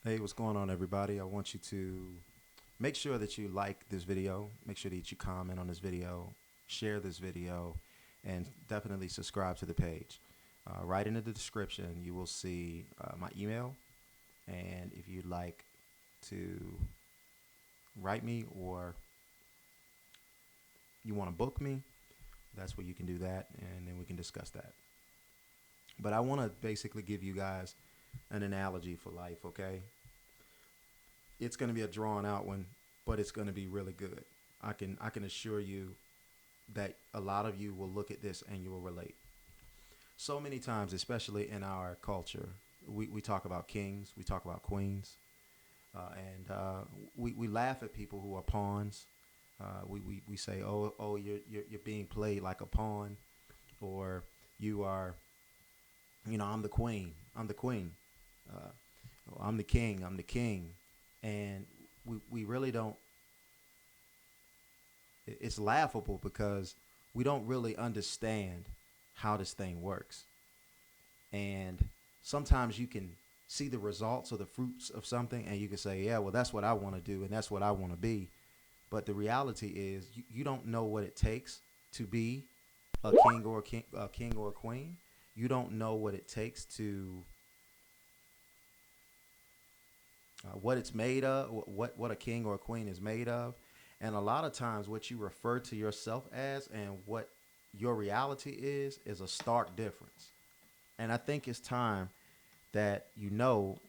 Hey, what's going on, everybody? I want you to make sure that you like this video, make sure that you comment on this video, share this video, and definitely subscribe to the page. Right in the description, you will see my email, and if you'd like to write me or you want to book me, that's where you can do that, and then we can discuss that. But I want to basically give you guys an analogy for life, okay? It's going to be a drawn out one, but it's going to be really good. I can assure you that a lot of you will look at this and you will relate. So many times, especially in our culture, we talk about kings, we talk about queens, and we laugh at people who are pawns. We say, oh, you're being played like a pawn, or you are, I'm the queen, I'm the queen, uh, I'm the king, I'm the king, and we really don't. It's laughable because we don't really understand how this thing works. And sometimes you can see the results or the fruits of something and you can say, yeah, well, that's what I want to do and that's what I want to be. But the reality is you don't know what it takes to be a king or a queen. You don't know what it takes to what it's made of, what a king or a queen is made of. And a lot of times what you refer to yourself as and what your reality is a stark difference. And I think it's time that you know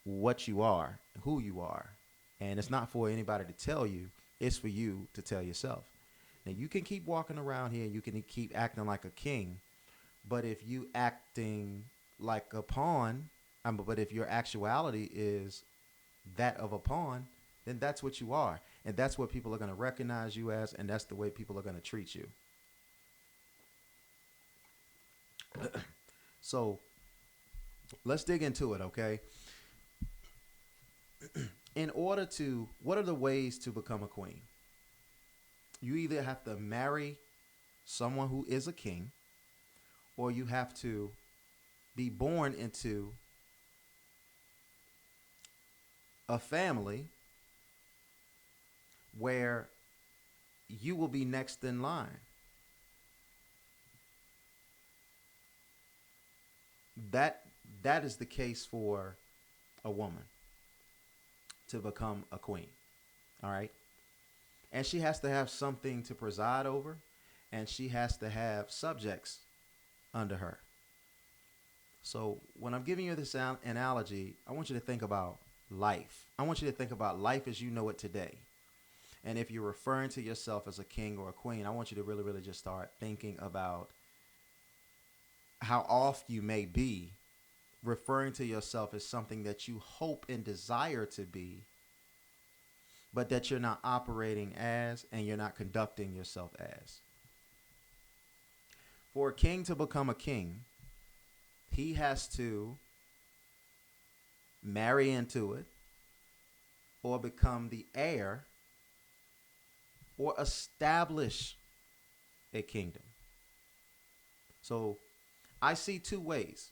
what you are, who you are. And it's not for anybody to tell you, it's for you to tell yourself. Now, you can keep walking around here, you can keep acting like a king, but if you acting like a pawn, but if your actuality is that of a pawn, then that's what you are. And that's what people are going to recognize you as, and that's the way people are going to treat you. So let's dig into it, okay? What are the ways to become a queen? You either have to marry someone who is a king, or you have to be born into a family where you will be next in line. That that is the case for a woman to become a queen. All right? And she has to have something to preside over, and she has to have subjects under her. So when I'm giving you this analogy, I want you to think about life. I want you to think about life as you know it today. And if you're referring to yourself as a king or a queen, I want you to really, really just start thinking about how off you may be referring to yourself as something that you hope and desire to be, but that you're not operating as and you're not conducting yourself as. For a king to become a king, he has to marry into it or become the heir or establish a kingdom. So I see two ways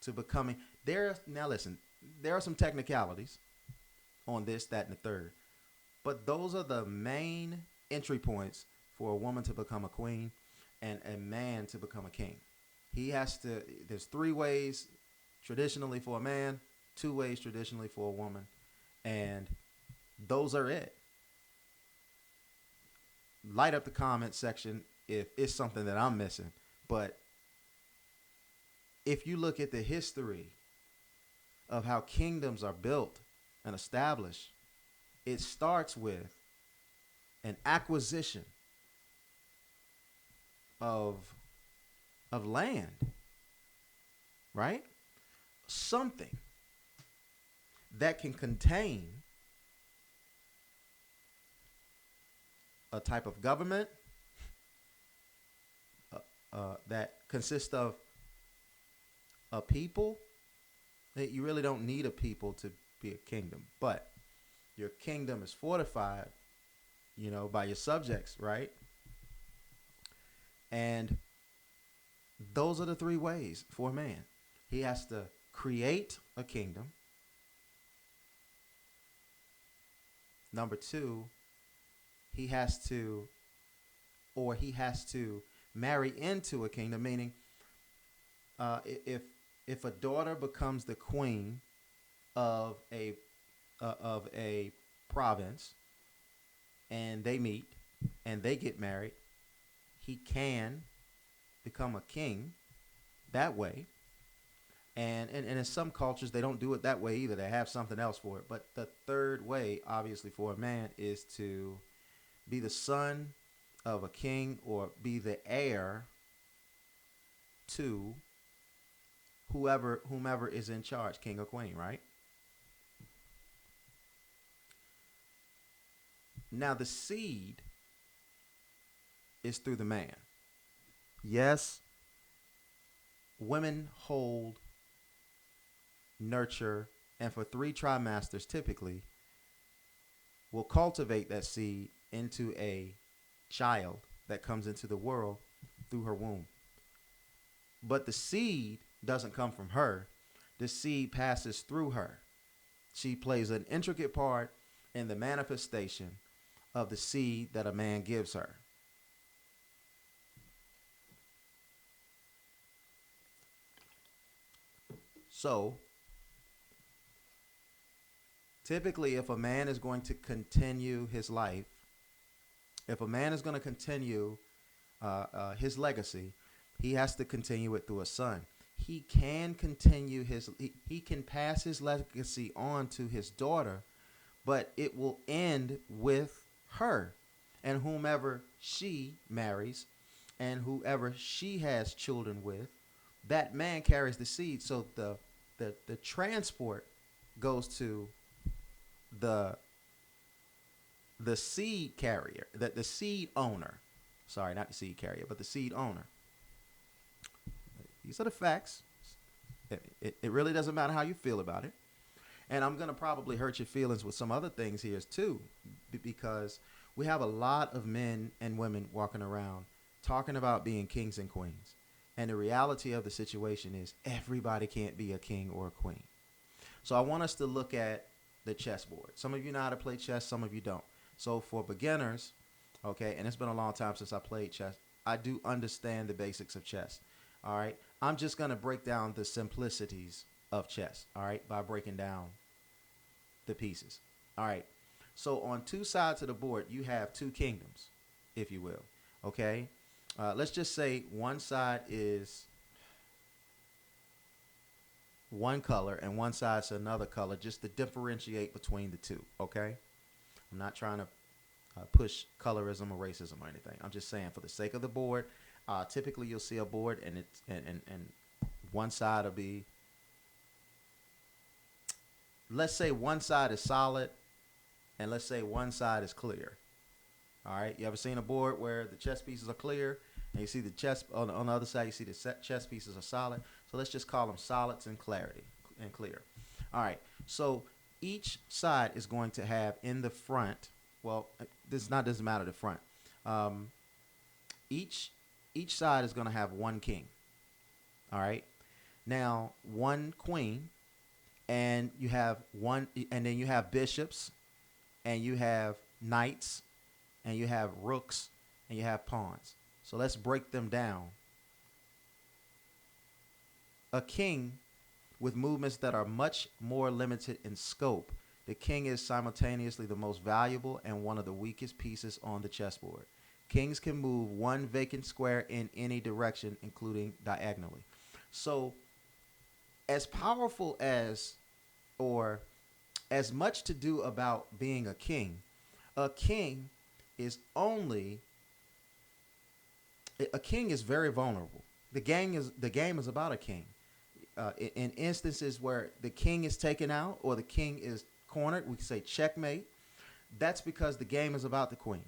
to becoming there. Now listen, there are some technicalities on this, that, and the third, but those are the main entry points for a woman to become a queen and a man to become a king. He has to. There's three ways traditionally for a man, two ways traditionally for a woman, and those are it. Light up the comment section if it's something that I'm missing. But if you look at the history of how kingdoms are built and established, it starts with an acquisition of of land, right? Something that can contain a type of government that consists of a people. You really don't need a people to be a kingdom, but your kingdom is fortified, by your subjects, right? And those are the three ways for a man. He has to create a kingdom, Number two, he has to, he has to marry into a kingdom, meaning if a daughter becomes the queen of a province, and they meet and they get married, he can become a king that way. And in some cultures, they don't do it that way either. They have something else for it. But the third way, obviously, for a man is to be the son of a king or be the heir to whomever is in charge, king or queen, right? Now, the seed is through the man. Yes, women hold, nurture, and for 3 trimesters typically will cultivate that seed into a child that comes into the world through her womb. But the seed doesn't come from her. The seed passes through her. She plays an intricate part in the manifestation of the seed that a man gives her. So, typically, if a man is going to continue his life, if a man is going to continue his legacy, he has to continue it through a son. He can continue he can pass his legacy on to his daughter, but it will end with her and whomever she marries and whoever she has children with. That man carries the seed. So the transport goes to the seed carrier, the seed owner. Sorry, not the seed carrier, but the seed owner. These are the facts. It really doesn't matter how you feel about it. And I'm going to probably hurt your feelings with some other things here too, because we have a lot of men and women walking around talking about being kings and queens. And the reality of the situation is everybody can't be a king or a queen. So I want us to look at the chessboard. Some of you know how to play chess, some of you don't. So for beginners, okay, and it's been a long time since I played chess, I do understand the basics of chess. All right, I'm just going to break down the simplicities of chess, all right, by breaking down the pieces. All right, so on 2 sides of the board, you have 2 kingdoms, if you will, okay? Let's just say one side is one color and one side's another color, just to differentiate between the two, okay? I'm not trying to push colorism or racism or anything. I'm just saying for the sake of the board, typically you'll see a board and it's and one side will be, let's say one side is solid and let's say one side is clear. All right, you ever seen a board where the chess pieces are clear and you see the chess on the other side, you see the chess pieces are solid? So let's just call them solids and clarity and clear. All right, so each side is going to have in the front, well, doesn't matter the front. Each side is going to have one king. All right, now one queen, and you have one, and then you have bishops, and you have knights, and you have rooks, and you have pawns. So let's break them down. A king with movements that are much more limited in scope. The king is simultaneously the most valuable and one of the weakest pieces on the chessboard. Kings can move one vacant square in any direction, including diagonally. So as powerful as, or as much to do about being a king is very vulnerable. The game is about a king. In instances where the king is taken out or the king is cornered, we can say checkmate. That's because the game is about the king.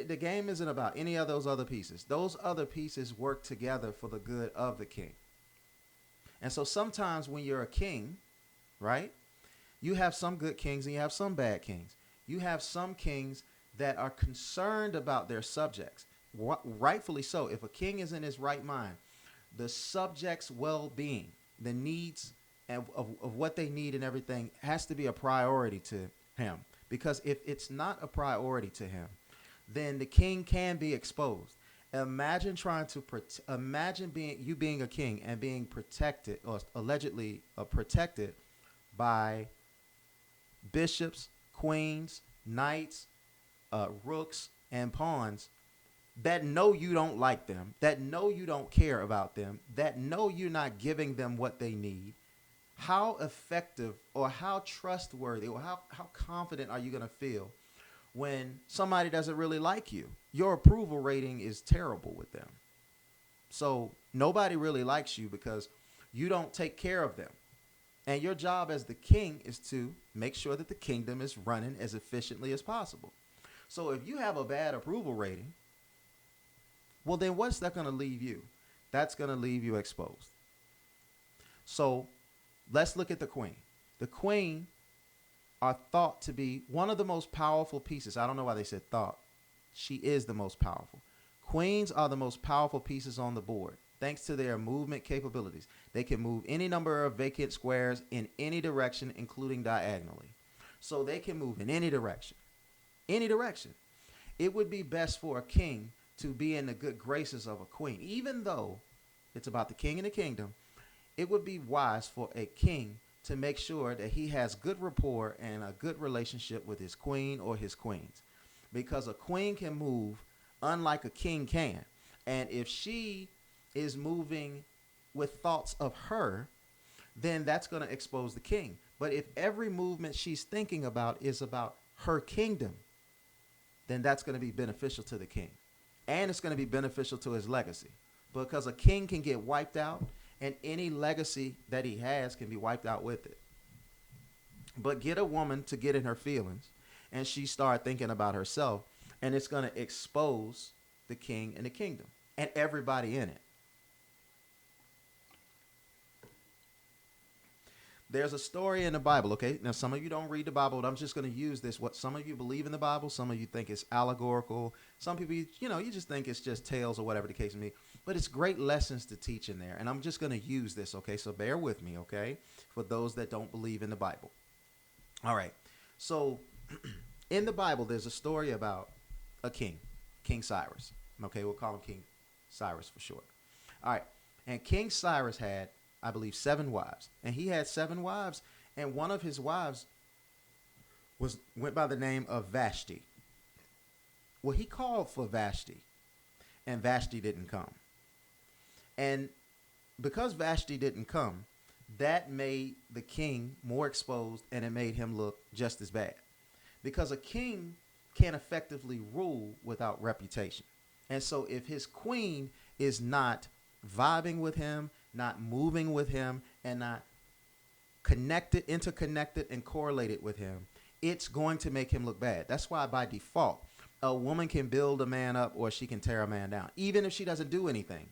The game isn't about any of those other pieces. Those other pieces work together for the good of the king. And so sometimes when you're a king, right, you have some good kings and you have some bad kings. You have some kings that are concerned about their subjects. Rightfully so. If a king is in his right mind, the subjects' well-being, the needs of what they need and everything has to be a priority to him. Because if it's not a priority to him, then the king can be exposed. Imagine trying to imagine being a king and being protected or allegedly protected by bishops, queens, knights, rooks, and pawns that know you don't like them, that know you don't care about them, that know you're not giving them what they need. How effective or how trustworthy or how confident are you going to feel when somebody doesn't really like you? Your approval rating is terrible with them. So nobody really likes you because you don't take care of them. And your job as the king is to make sure that the kingdom is running as efficiently as possible. So if you have a bad approval rating, well, then what's that going to leave you? That's going to leave you exposed. So let's look at the queen. The queen are thought to be one of the most powerful pieces. I don't know why they said thought. She is the most powerful. Queens are the most powerful pieces on the board, thanks to their movement capabilities. They can move any number of vacant squares in any direction, including diagonally. So they can move in any direction. Any direction. It would be best for a king to be in the good graces of a queen. Even though it's about the king and the kingdom, it would be wise for a king to make sure that he has good rapport and a good relationship with his queen or his queens. Because a queen can move unlike a king can. And if she is moving with thoughts of her, then that's going to expose the king. But if every movement she's thinking about is about her kingdom, then that's going to be beneficial to the king. And it's going to be beneficial to his legacy. Because a king can get wiped out, and any legacy that he has can be wiped out with it. But get a woman to get in her feelings, and she start thinking about herself, and it's going to expose the king and the kingdom and everybody in it. There's a story in the Bible, okay? Now, some of you don't read the Bible, but I'm just going to use this. What some of you believe in the Bible, some of you think it's allegorical. Some people, you just think it's just tales or whatever the case may be. But it's great lessons to teach in there. And I'm just going to use this, okay? So bear with me, okay? For those that don't believe in the Bible. All right. So in the Bible, there's a story about a king, King Cyrus. Okay, we'll call him King Cyrus for short. All right. And King Cyrus had, I believe, 7 wives. And he had 7 wives. And one of his wives went by the name of Vashti. Well, he called for Vashti. And Vashti didn't come. And because Vashti didn't come, that made the king more exposed, and it made him look just as bad. Because a king can't effectively rule without reputation. And so if his queen is not vibing with him, not moving with him, and not interconnected, and correlated with him, it's going to make him look bad. That's why by default, a woman can build a man up or she can tear a man down. Even if she doesn't do anything,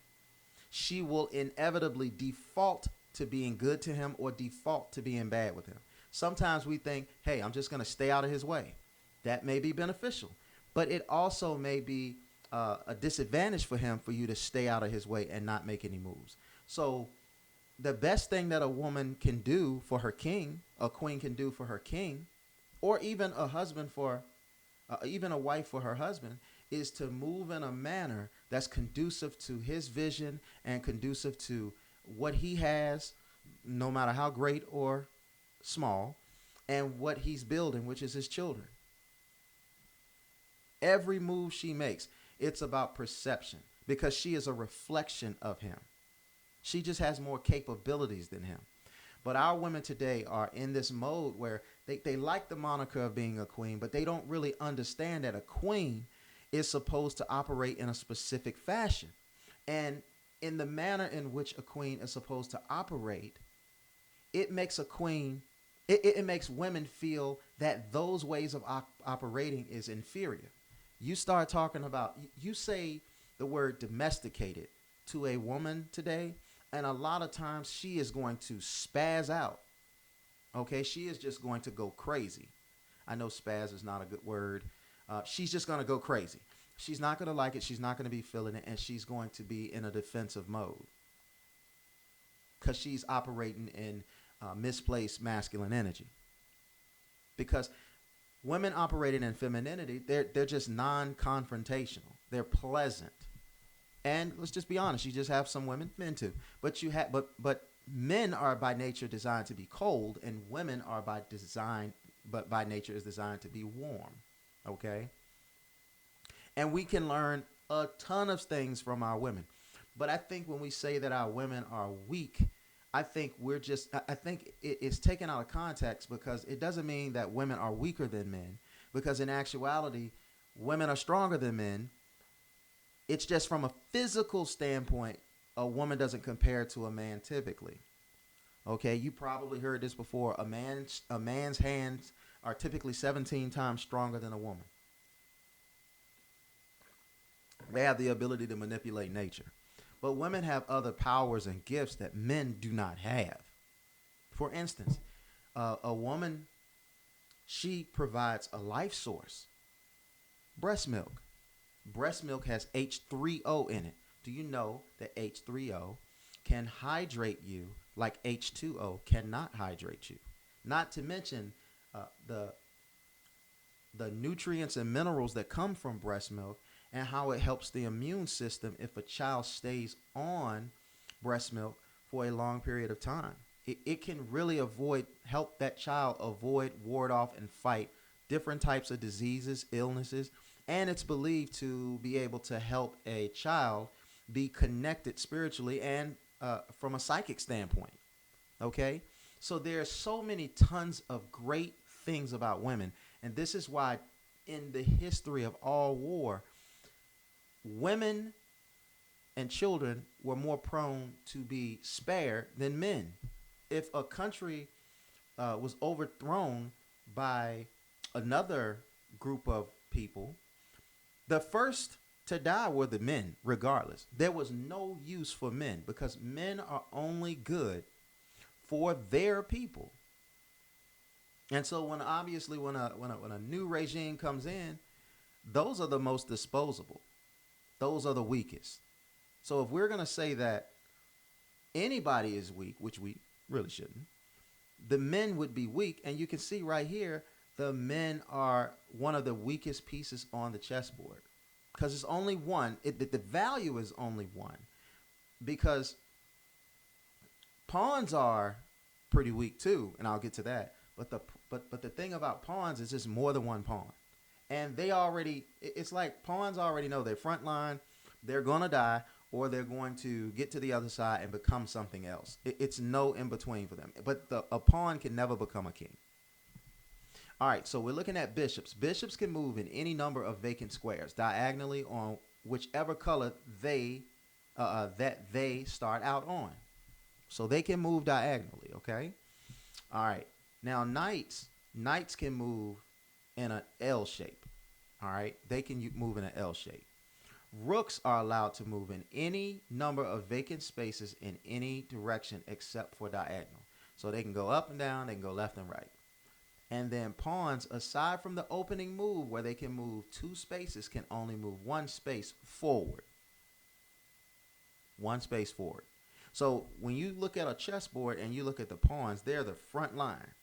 she will inevitably default to being good to him or default to being bad with him. Sometimes we think, hey, I'm just going to stay out of his way. That may be beneficial, but it also may be a disadvantage for him for you to stay out of his way and not make any moves. So the best thing that a woman can do for her king, a queen can do for her king, or even a husband for, even a wife for her husband, is to move in a manner that's conducive to his vision and conducive to what he has, no matter how great or small, and what he's building, which is his children. Every move she makes, it's about perception because she is a reflection of him. She just has more capabilities than him. But our women today are in this mode where they like the moniker of being a queen, but they don't really understand that a queen is supposed to operate in a specific fashion. And in the manner in which a queen is supposed to operate, it makes a queen, it makes women feel that those ways of operating is inferior. You start talking about, you say the word domesticated to a woman today, and a lot of times she is going to spaz out. Okay, she is just going to go crazy. I know spaz is not a good word. She's just going to go crazy. She's not going to like it. She's not going to be feeling it. And she's going to be in a defensive mode because she's operating in misplaced masculine energy. Because Women operating in femininity, they're just non-confrontational. They're pleasant. And let's just be honest, you just have some women, men too. But men are by nature designed to be cold, and women are by nature is designed to be warm. Okay? And we can learn a ton of things from our women. But I think when we say that our women are weak, I think I think it's taken out of context, because it doesn't mean that women are weaker than men, because in actuality, women are stronger than men. It's just from a physical standpoint, a woman doesn't compare to a man typically. Okay, you probably heard this before. A man's hands are typically 17 times stronger than a woman. They have the ability to manipulate nature. But women have other powers and gifts that men do not have. For instance, a woman, she provides a life source. Breast milk. Breast milk has H3O in it. Do you know that H3O can hydrate you like H2O cannot hydrate you? Not to mention the nutrients and minerals that come from breast milk, and how it helps the immune system if a child stays on breast milk for a long period of time. It can really help that child avoid, ward off, and fight different types of diseases, illnesses, and it's believed to be able to help a child be connected spiritually and from a psychic standpoint. Okay? So there are so many tons of great things about women, and this is why in the history of all war, women and children were more prone to be spared than men. If a country was overthrown by another group of people, the first to die were the men, regardless. There was no use for men, because men are only good for their people. And so when a new regime comes in, those are the most disposable. Those are the weakest. So if we're going to say that anybody is weak, which we really shouldn't, the men would be weak. And you can see right here, the men are one of the weakest pieces on the chessboard, because it's only one. The value is only one, because pawns are pretty weak too, and I'll get to that. But the thing about pawns is just more than one pawn. And it's like pawns already know their front line, they're going to die, or they're going to get to the other side and become something else. It's no in between for them. But a pawn can never become a king. All right, so we're looking at bishops. Bishops can move in any number of vacant squares diagonally on whichever color that they start out on. So they can move diagonally, okay? All right. Now knights can move in an L shape. All right, they can move in an L shape. Rooks are allowed to move in any number of vacant spaces in any direction except for diagonal. So they can go up and down, they can go left and right. And then pawns, aside from the opening move where they can move 2 spaces, can only move 1 space forward. 1 space forward. So when you look at a chessboard and you look at the pawns, they're the front line.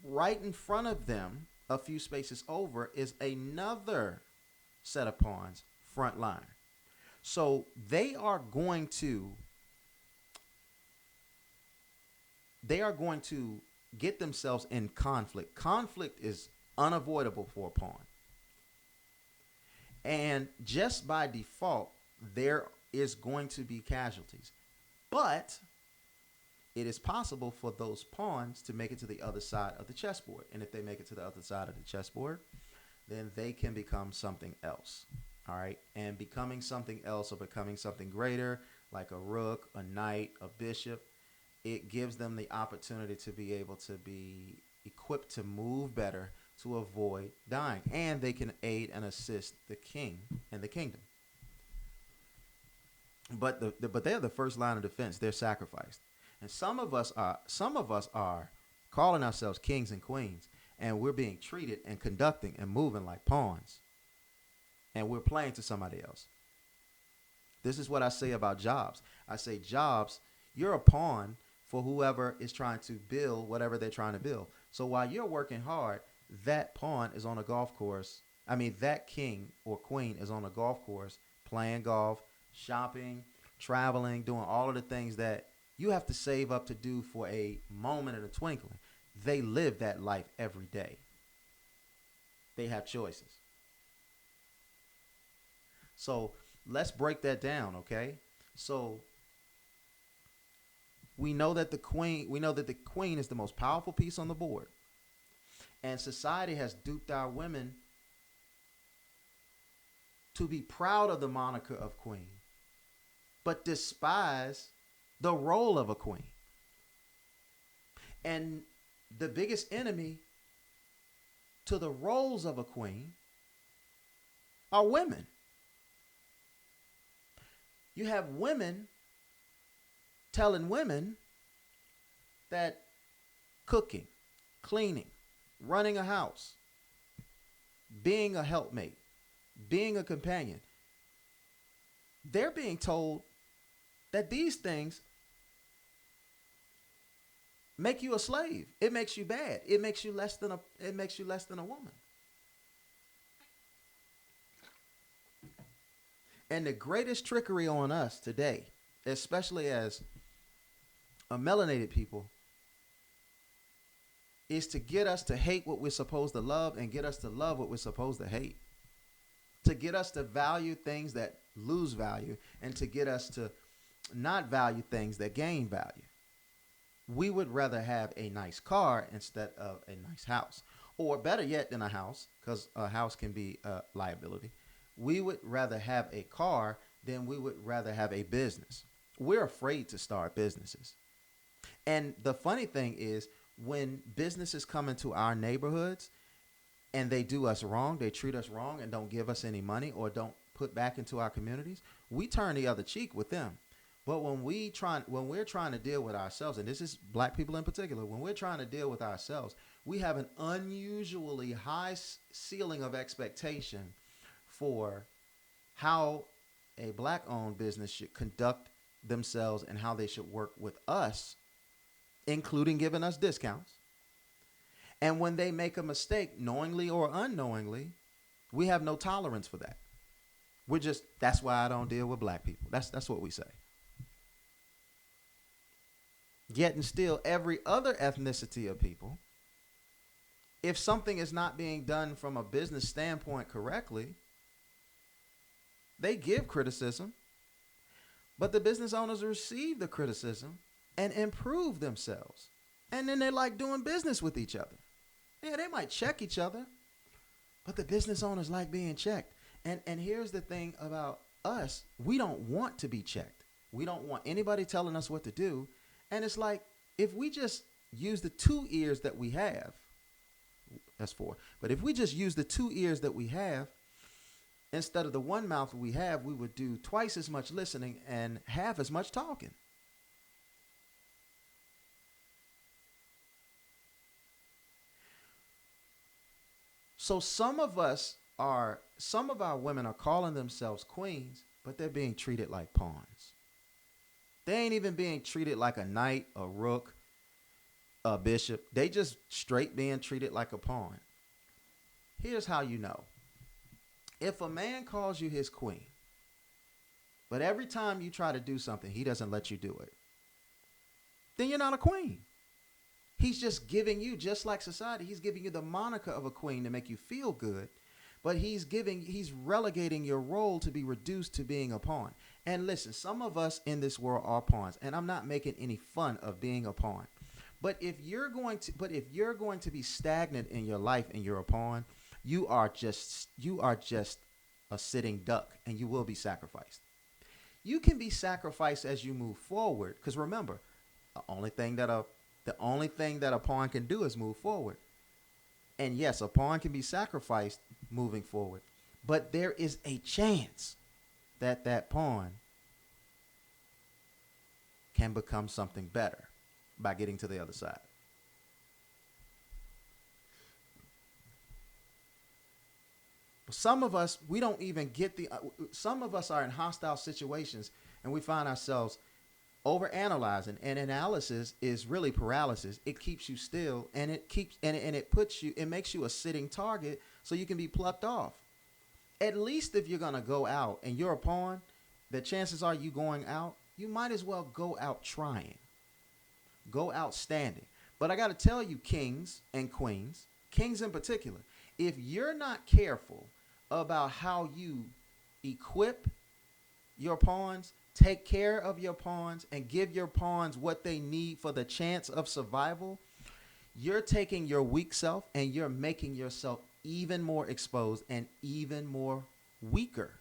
Right in front of them, a few spaces over, is another set of pawns, front line. So they are going to get themselves in conflict. Conflict is unavoidable for a pawn. And just by default, there is going to be casualties. But it is possible for those pawns to make it to the other side of the chessboard. And if they make it to the other side of the chessboard, then they can become something else. All right. And becoming something else, or becoming something greater, like a rook, a knight, a bishop, it gives them the opportunity to be able to be equipped to move better, to avoid dying. And they can aid and assist the king and the kingdom. But they're the first line of defense. They're sacrificed. And some of us are calling ourselves kings and queens, and we're being treated and conducting and moving like pawns. And we're playing to somebody else. This is what I say about jobs. I say, jobs, you're a pawn for whoever is trying to build whatever they're trying to build. So while you're working hard, that pawn is on a golf course. I mean, that king or queen is on a golf course playing golf, shopping, traveling, doing all of the things that you have to save up to do for a moment in a twinkling. They live that life every day. They have choices. So let's break that down, okay? So we know that the queen is the most powerful piece on the board. And society has duped our women to be proud of the moniker of queen, but despise the role of a queen. And the biggest enemy to the roles of a queen are women. You have women telling women that cooking, cleaning, running a house, being a helpmate, being a companion, they're being told that these things make you a slave. It makes you bad. It makes you less than a woman. And the greatest trickery on us today, especially as a melanated people, is to get us to hate what we're supposed to love and get us to love what we're supposed to hate. To get us to value things that lose value and to get us to not value things that gain value. We would rather have a nice car instead of a nice house. Or better yet than a house, because a house can be a liability. We would rather have a car than we would rather have a business. We're afraid to start businesses. And the funny thing is, when businesses come into our neighborhoods and they do us wrong, they treat us wrong and don't give us any money or don't put back into our communities, we turn the other cheek with them. But when we're trying to deal with ourselves, and this is black people in particular, when we're trying to deal with ourselves, we have an unusually high ceiling of expectation for how a black-owned business should conduct themselves and how they should work with us, including giving us discounts. And when they make a mistake, knowingly or unknowingly, we have no tolerance for that. That's why I don't deal with black people. That's what we say. Yet and still, every other ethnicity of people, if something is not being done from a business standpoint correctly, they give criticism, but the business owners receive the criticism and improve themselves. And then they like doing business with each other. Yeah, they might check each other, but the business owners like being checked. And here's the thing about us. We don't want to be checked. We don't want anybody telling us what to do. And it's like, if we just use the two ears that we have, that's four. But if we just use the two ears that we have, instead of the one mouth we have, we would do twice as much listening and half as much talking. So some of our women are calling themselves queens, but they're being treated like pawns. They ain't even being treated like a knight, a rook, a bishop. They just straight being treated like a pawn. Here's how you know. If a man calls you his queen, but every time you try to do something, he doesn't let you do it, then you're not a queen. He's just giving you, just like society, he's giving you the moniker of a queen to make you feel good, but he's relegating your role to be reduced to being a pawn. And listen, some of us in this world are pawns, and I'm not making any fun of being a pawn. But if you're going to be stagnant in your life and you're a pawn, you are just a sitting duck, and you will be sacrificed. You can be sacrificed as you move forward, because remember, the only thing that a pawn can do is move forward. And yes, a pawn can be sacrificed moving forward, but there is a chance that pawn can become something better by getting to the other side. But some of us, some of us are in hostile situations and we find ourselves Overanalyzing and analysis is really paralysis. It keeps you still, and it puts you, it makes you a sitting target so you can be plucked off. At least if you're going to go out and you're a pawn, the chances are you going out, you might as well go out trying. Go out standing. But I got to tell you, kings and queens, kings in particular, if you're not careful about how you equip your pawns, take care of your pawns, and give your pawns what they need for the chance of survival, you're taking your weak self and you're making yourself even more exposed and even more weaker.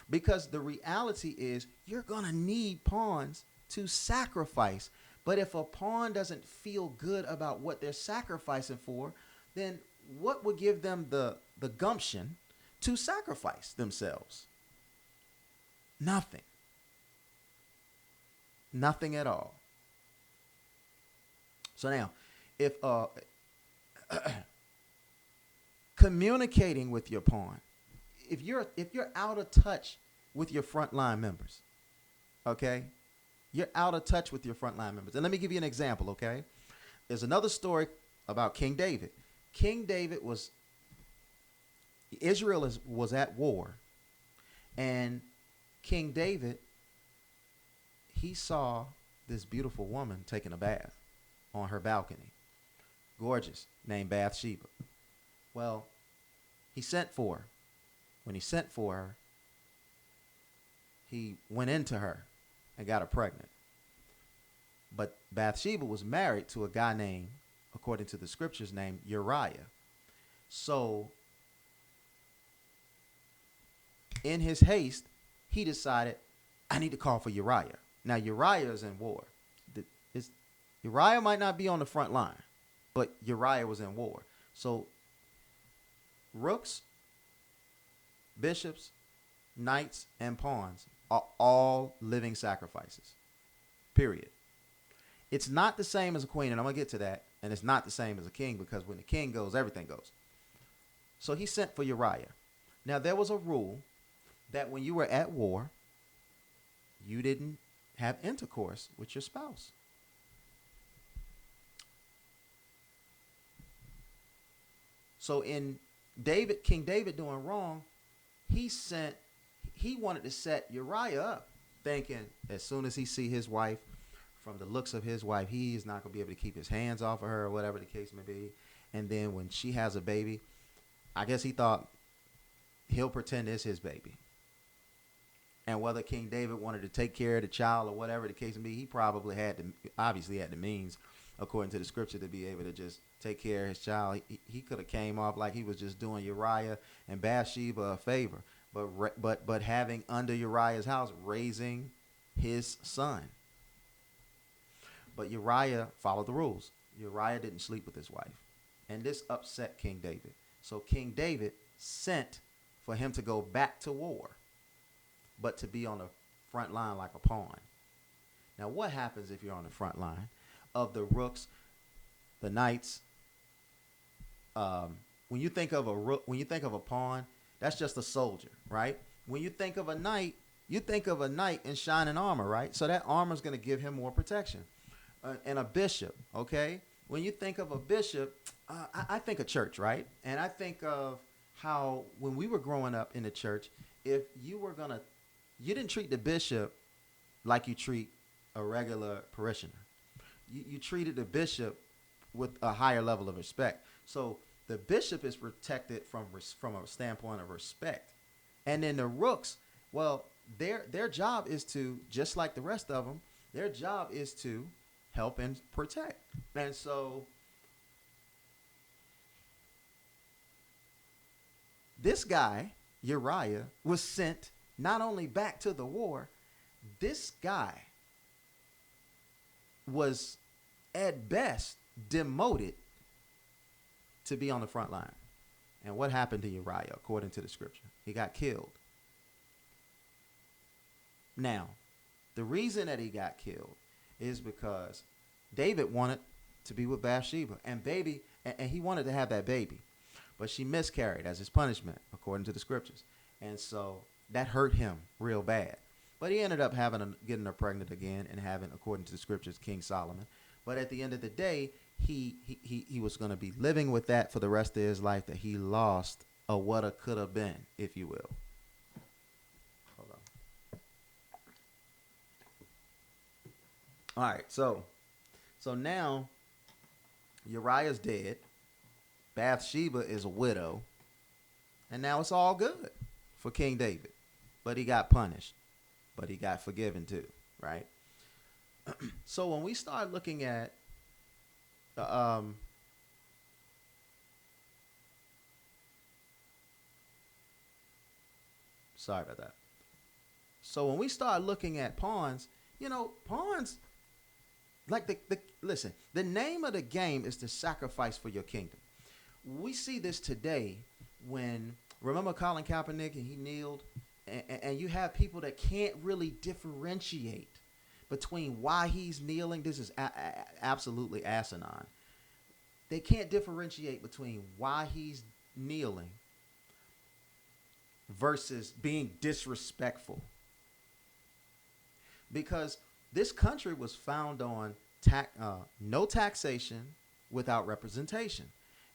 Because the reality is you're going to need pawns to sacrifice. But if a pawn doesn't feel good about what they're sacrificing for, then what would give them the gumption to sacrifice themselves? Nothing. Nothing at all. So now, if communicating with your pawn, if you're out of touch with your frontline members, okay, you're out of touch with your frontline members. And let me give you an example, okay? There's another story about King David. King David Israel was at war, and King David, he saw this beautiful woman taking a bath on her balcony, gorgeous, named Bathsheba. Well, he sent for her. When he sent for her, he went into her and got her pregnant. But Bathsheba was married to a guy named, according to the scriptures, named Uriah. So in his haste, he decided, I need to call for Uriah. Now, Uriah is in war. Uriah might not be on the front line, but Uriah was in war. So rooks, bishops, knights, and pawns are all living sacrifices, period. It's not the same as a queen, and I'm going to get to that, and it's not the same as a king, because when the king goes, everything goes. So he sent for Uriah. Now, there was a rule that when you were at war, you didn't have intercourse with your spouse. So in King David doing wrong, he wanted to set Uriah up, thinking as soon as he see his wife, from the looks of his wife, he is not going to be able to keep his hands off of her, or whatever the case may be. And then when she has a baby, I guess he thought he'll pretend it's his baby. And whether King David wanted to take care of the child or whatever the case may be, he probably obviously had the means, according to the scripture, to be able to just take care of his child. He could have came off like he was just doing Uriah and Bathsheba a favor, but having under Uriah's house, raising his son. But Uriah followed the rules. Uriah didn't sleep with his wife, and this upset King David. So King David sent for him to go back to war, but to be on the front line like a pawn. Now, what happens if you're on the front line of the rooks, the knights? When you think of a rook, when you think of a pawn, that's just a soldier, right? When you think of a knight, you think of a knight in shining armor, right? So that armor is going to give him more protection. And a bishop, okay? When you think of a bishop, I think of church, right? And I think of how when we were growing up in the church, if you didn't treat the bishop like you treat a regular parishioner. You treated the bishop with a higher level of respect. So the bishop is protected from a standpoint of respect. And then the rooks, well, their job is to, just like the rest of them, their job is to help and protect. And so this guy, Uriah, was sent not only back to the war, this guy was at best demoted to be on the front line. And what happened to Uriah, according to the scripture? He got killed. Now, the reason that he got killed is because David wanted to be with Bathsheba, and he wanted to have that baby, but she miscarried as his punishment, according to the scriptures. And so that hurt him real bad. But he ended up getting her pregnant again and having, according to the scriptures, King Solomon. But at the end of the day, he was going to be living with that for the rest of his life, that he lost a woulda, coulda been, if you will. Hold on. All right, so now Uriah's dead. Bathsheba is a widow. And now it's all good for King David. But he got punished. But he got forgiven too, right? So when we start looking at sorry about that. So when we start looking at pawns, pawns, like listen, the name of the game is to sacrifice for your kingdom. We see this today when, remember Colin Kaepernick, and he kneeled, and you have people that can't really differentiate between why he's kneeling. This is absolutely asinine. They can't differentiate between why he's kneeling versus being disrespectful. Because this country was found on no taxation without representation.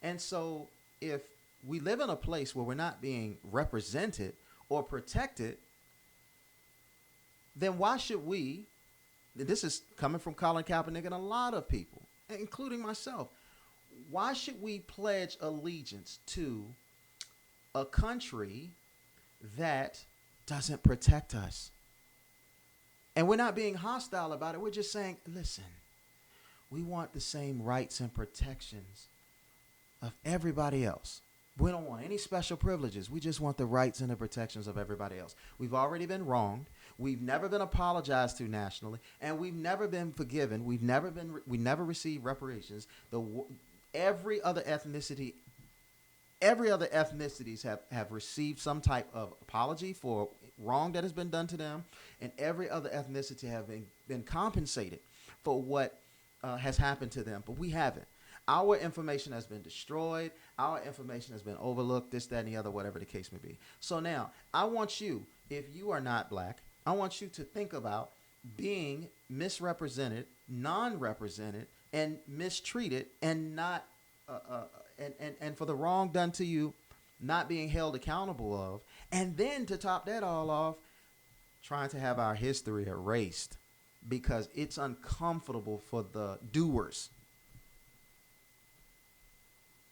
And so if we live in a place where we're not being represented or protected, then why should we, this is coming from Colin Kaepernick and a lot of people, including myself, why should we pledge allegiance to a country that doesn't protect us? And we're not being hostile about it. We're just saying, listen, we want the same rights and protections of everybody else. We don't want any special privileges. We just want the rights and the protections of everybody else. We've already been wronged. We've never been apologized to nationally, and we've never been forgiven. We never received reparations. Every other ethnicities have received some type of apology for wrong that has been done to them, and every other ethnicity have been compensated for what has happened to them, but we haven't. Our information has been destroyed. Our information has been overlooked, this, that, and the other, whatever the case may be. So now, I want you, if you are not black, I want you to think about being misrepresented, non-represented, and mistreated, and not, and for the wrong done to you, not being held accountable of, and then to top that all off, trying to have our history erased because it's uncomfortable for the doers.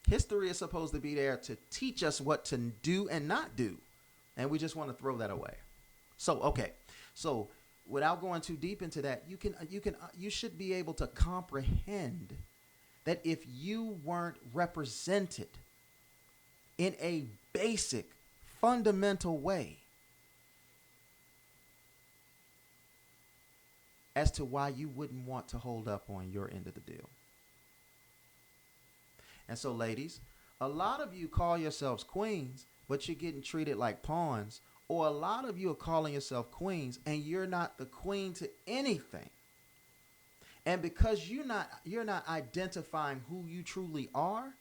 History is supposed to be there to teach us what to do and not do. And we just want to throw that away. So without going too deep into that, you should be able to comprehend that if you weren't represented in a basic, fundamental way as to why you wouldn't want to hold up on your end of the deal. And so, ladies, a lot of you call yourselves queens, but you're getting treated like pawns. Or a lot of you are calling yourself queens, and you're not the queen to anything. And because you're not identifying who you truly are,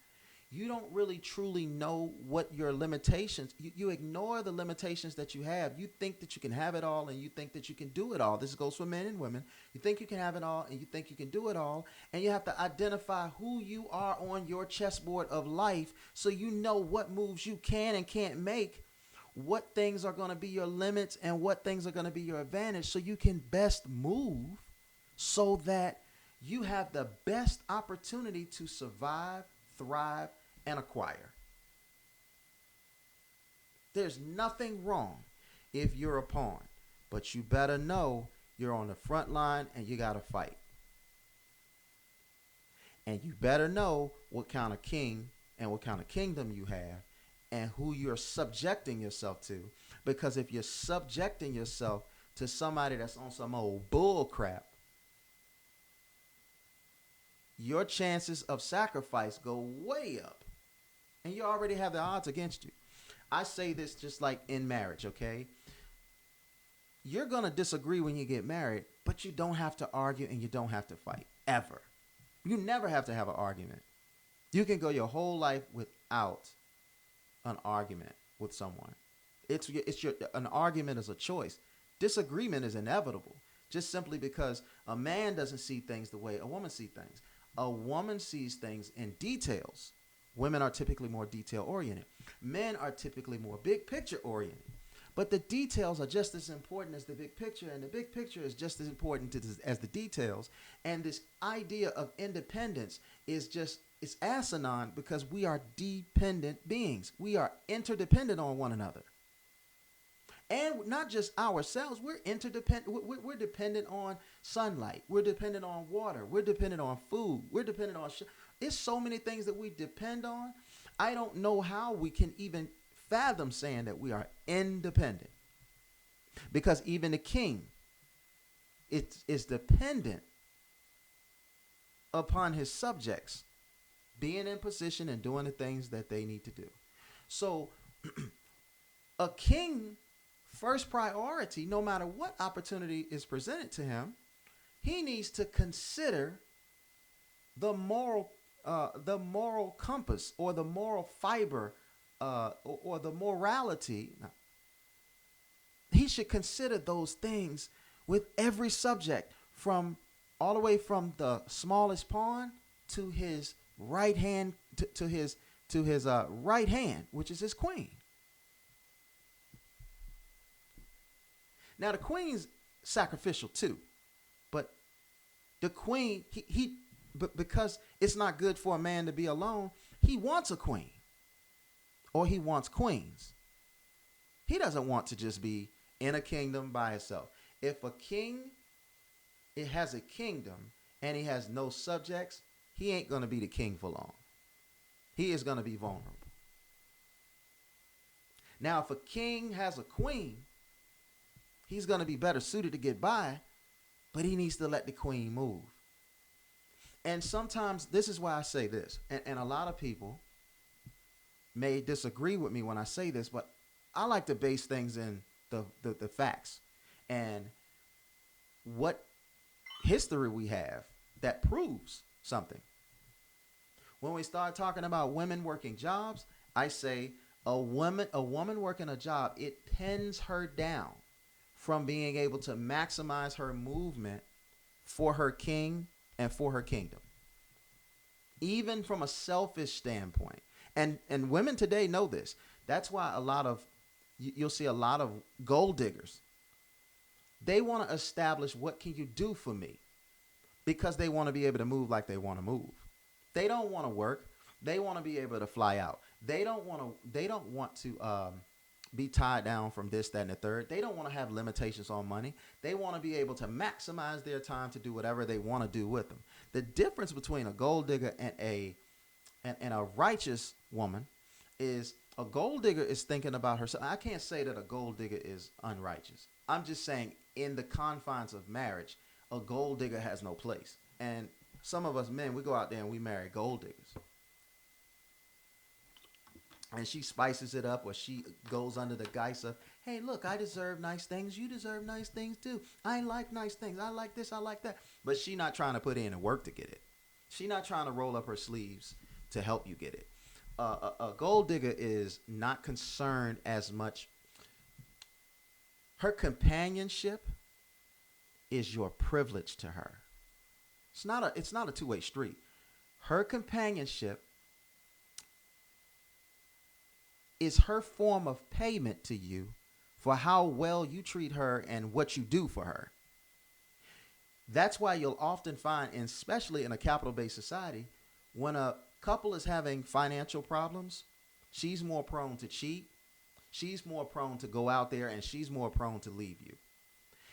you don't really truly know what your limitations. You ignore the limitations that you have. You think that you can have it all, and you think that you can do it all. This goes for men and women. You think you can have it all, and you think you can do it all. And you have to identify who you are on your chessboard of life so you know what moves you can and can't make, what things are going to be your limits, and what things are going to be your advantage so you can best move so that you have the best opportunity to survive, thrive, and acquire. There's nothing wrong if you're a pawn, but you better know you're on the front line and you got to fight. And you better know what kind of king and what kind of kingdom you have and who you're subjecting yourself to. Because if you're subjecting yourself to somebody that's on some old bull crap, your chances of sacrifice go way up. And you already have the odds against you. I say this just like in marriage, okay? You're going to disagree when you get married, but you don't have to argue and you don't have to fight, ever. You never have to have an argument. You can go your whole life without an argument with someone. An argument is a choice. Disagreement is inevitable, just simply because a man doesn't see things the way a woman sees things. A woman sees things in details. Women are typically more detail oriented. Men are typically more big picture oriented. But the details are just as important as the big picture, and the big picture is just as important as the details. And this idea of independence is just, it's asinine because we are dependent beings. We are interdependent on one another. And not just ourselves, we're interdependent. We're dependent on sunlight. We're dependent on water. We're dependent on food. We're dependent on. It's so many things that we depend on. I don't know how we can even fathom saying that we are independent, because even the king is dependent upon his subjects being in position and doing the things that they need to do. So a king, first priority, no matter what opportunity is presented to him, he needs to consider the moral compass, or the moral fiber, or the morality. Now, he should consider those things with every subject, from all the way from the smallest pawn to his right hand, to his right hand, which is his queen. Now the queen's sacrificial too, but the queen, but because it's not good for a man to be alone, he wants a queen, or he wants queens. He doesn't want to just be in a kingdom by himself. If a king, it has a kingdom and he has no subjects, he ain't going to be the king for long. He is going to be vulnerable. Now, if a king has a queen, he's going to be better suited to get by, but he needs to let the queen move. And sometimes, this is why I say this, and a lot of people may disagree with me when I say this, but I like to base things in the facts and what history we have that proves something. When we start talking about women working jobs, I say a woman working a job, it pins her down from being able to maximize her movement for her king and for her kingdom. Even from a selfish standpoint. And women today know this. That's why you'll see a lot of gold diggers. They want to establish, what can you do for me? Because they want to be able to move like they want to move. They don't want to work. They want to be able to fly out. They don't want to be tied down from this, that, and the third. They don't want to have limitations on money. They want to be able to maximize their time to do whatever they want to do with them. The difference between a gold digger and a righteous woman is, a gold digger is thinking about herself. I can't say that a gold digger is unrighteous. I'm just saying, in the confines of marriage, a gold digger has no place. And some of us men, we go out there and we marry gold diggers. And she spices it up, or she goes under the guise of, hey, look, I deserve nice things. You deserve nice things too. I like nice things. I like this. I like that. But she not trying to put in the work to get it. She not trying to roll up her sleeves to help you get it. A gold digger is not concerned as much. Her companionship is your privilege to her. It's not a two-way street. Her companionship is her form of payment to you for how well you treat her and what you do for her. That's why you'll often find, especially in a capital-based society, when a couple is having financial problems, she's more prone to cheat. She's more prone to go out there, and she's more prone to leave you.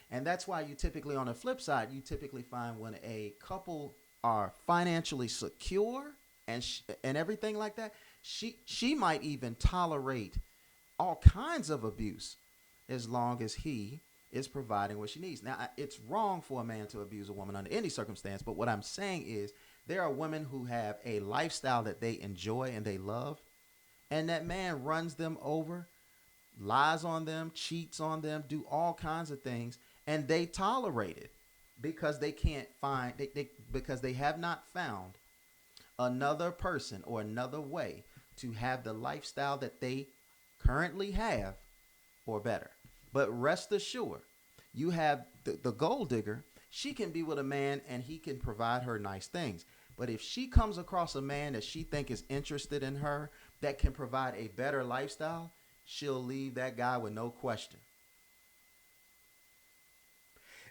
And that's why you typically, on the flip side, you typically find when a couple are financially secure and everything like that, she might even tolerate all kinds of abuse as long as he is providing what she needs. Now, it's wrong for a man to abuse a woman under any circumstance, but what I'm saying is, there are women who have a lifestyle that they enjoy and they love, and that man runs them over, lies on them, cheats on them, do all kinds of things, and they tolerate it because they can't find, because they have not found another person or another way to have the lifestyle that they currently have or better. But rest assured, You have the gold digger. She can be with a man and he can provide her nice things. But if she comes across a man that she think is interested in her, that can provide a better lifestyle, she'll leave that guy with no question.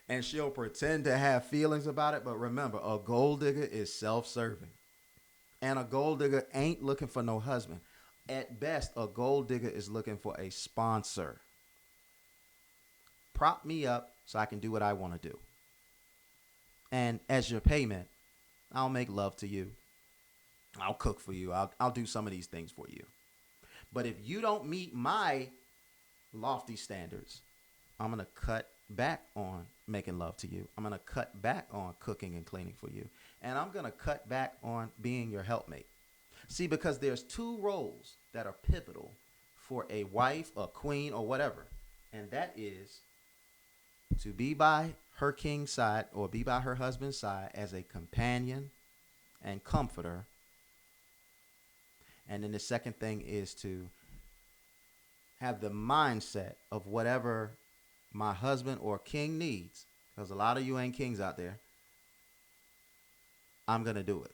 And she'll pretend to have feelings about it. But remember, a gold digger is self-serving. And a gold digger ain't looking for no husband. At best, a gold digger is looking for a sponsor. Prop me up so I can do what I want to do. And as your payment, I'll make love to you. I'll cook for you. I'll do some of these things for you. But if you don't meet my lofty standards, I'm going to cut back on making love to you. I'm going to cut back on cooking and cleaning for you. And I'm going to cut back on being your helpmate. See, because there's two roles that are pivotal for a wife, a queen, or whatever. And that is to be by her king's side or be by her husband's side as a companion and comforter. And then the second thing is to have the mindset of whatever my husband or king needs, because a lot of you ain't kings out there. I'm going to do it.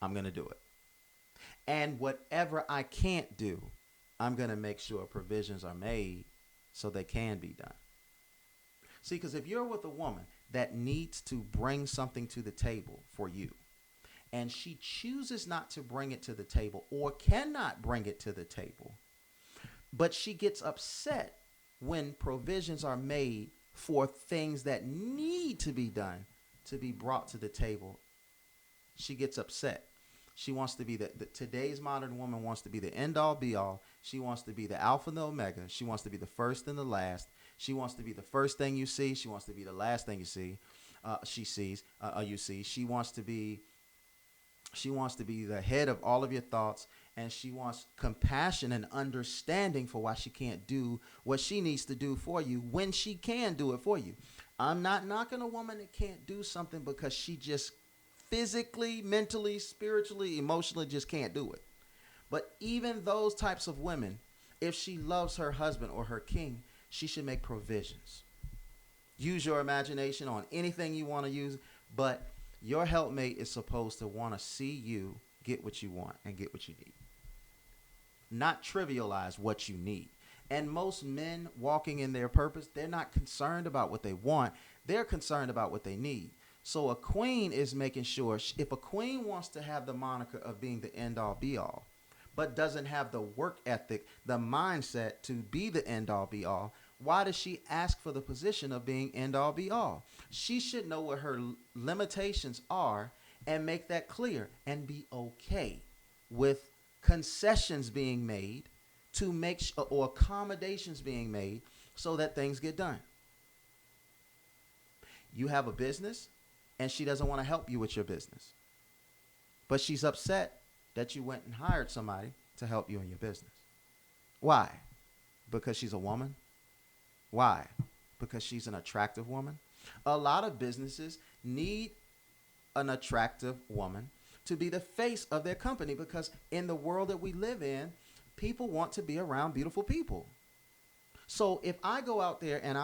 I'm going to do it. And whatever I can't do, I'm going to make sure provisions are made so they can be done. See, because if you're with a woman that needs to bring something to the table for you, and she chooses not to bring it to the table or cannot bring it to the table, but she gets upset when provisions are made for things that need to be done to be brought to the table, she gets upset. She wants to be today's modern woman wants to be the end all be all. She wants to be the alpha and the omega. She wants to be the first and the last. She wants to be the first thing you see. She wants to be the last thing you see. You see. She wants to be the head of all of your thoughts, and she wants compassion and understanding for why she can't do what she needs to do for you when she can do it for you. I'm not knocking a woman that can't do something because she just physically, mentally, spiritually, emotionally just can't do it. But even those types of women, if she loves her husband or her king, she should make provisions. Use your imagination on anything you want to use, but your helpmate is supposed to want to see you get what you want and get what you need. Not trivialize what you need. And most men walking in their purpose, they're not concerned about what they want. They're concerned about what they need. So a queen is making sure, if a queen wants to have the moniker of being the end all be all, but doesn't have the work ethic, the mindset to be the end all be all, why does she ask for the position of being end all be all? She should know what her limitations are and make that clear and be okay with concessions being made to make or accommodations being made so that things get done. You have a business and she doesn't want to help you with your business, but she's upset that you went and hired somebody to help you in your business. Why? Because she's a woman? Why? Because she's an attractive woman? A lot of businesses need an attractive woman to be the face of their company, because in the world that we live in, people want to be around beautiful people. So if I go out there and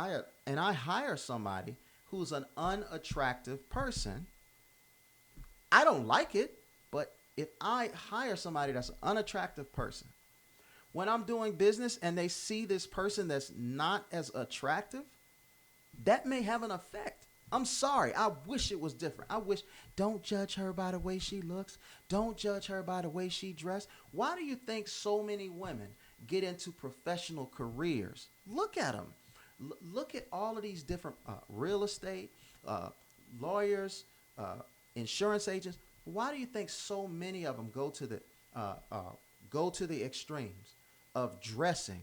I hire somebody who's an unattractive person, I don't like it, but if I hire somebody that's an unattractive person, when I'm doing business and they see this person that's not as attractive, that may have an effect. I'm sorry. I wish it was different. Don't judge her by the way she looks. Don't judge her by the way she dressed. Why do you think so many women get into professional careers? Look at them. Look at all of these different real estate, lawyers, insurance agents. Why do you think so many of them go to the extremes of dressing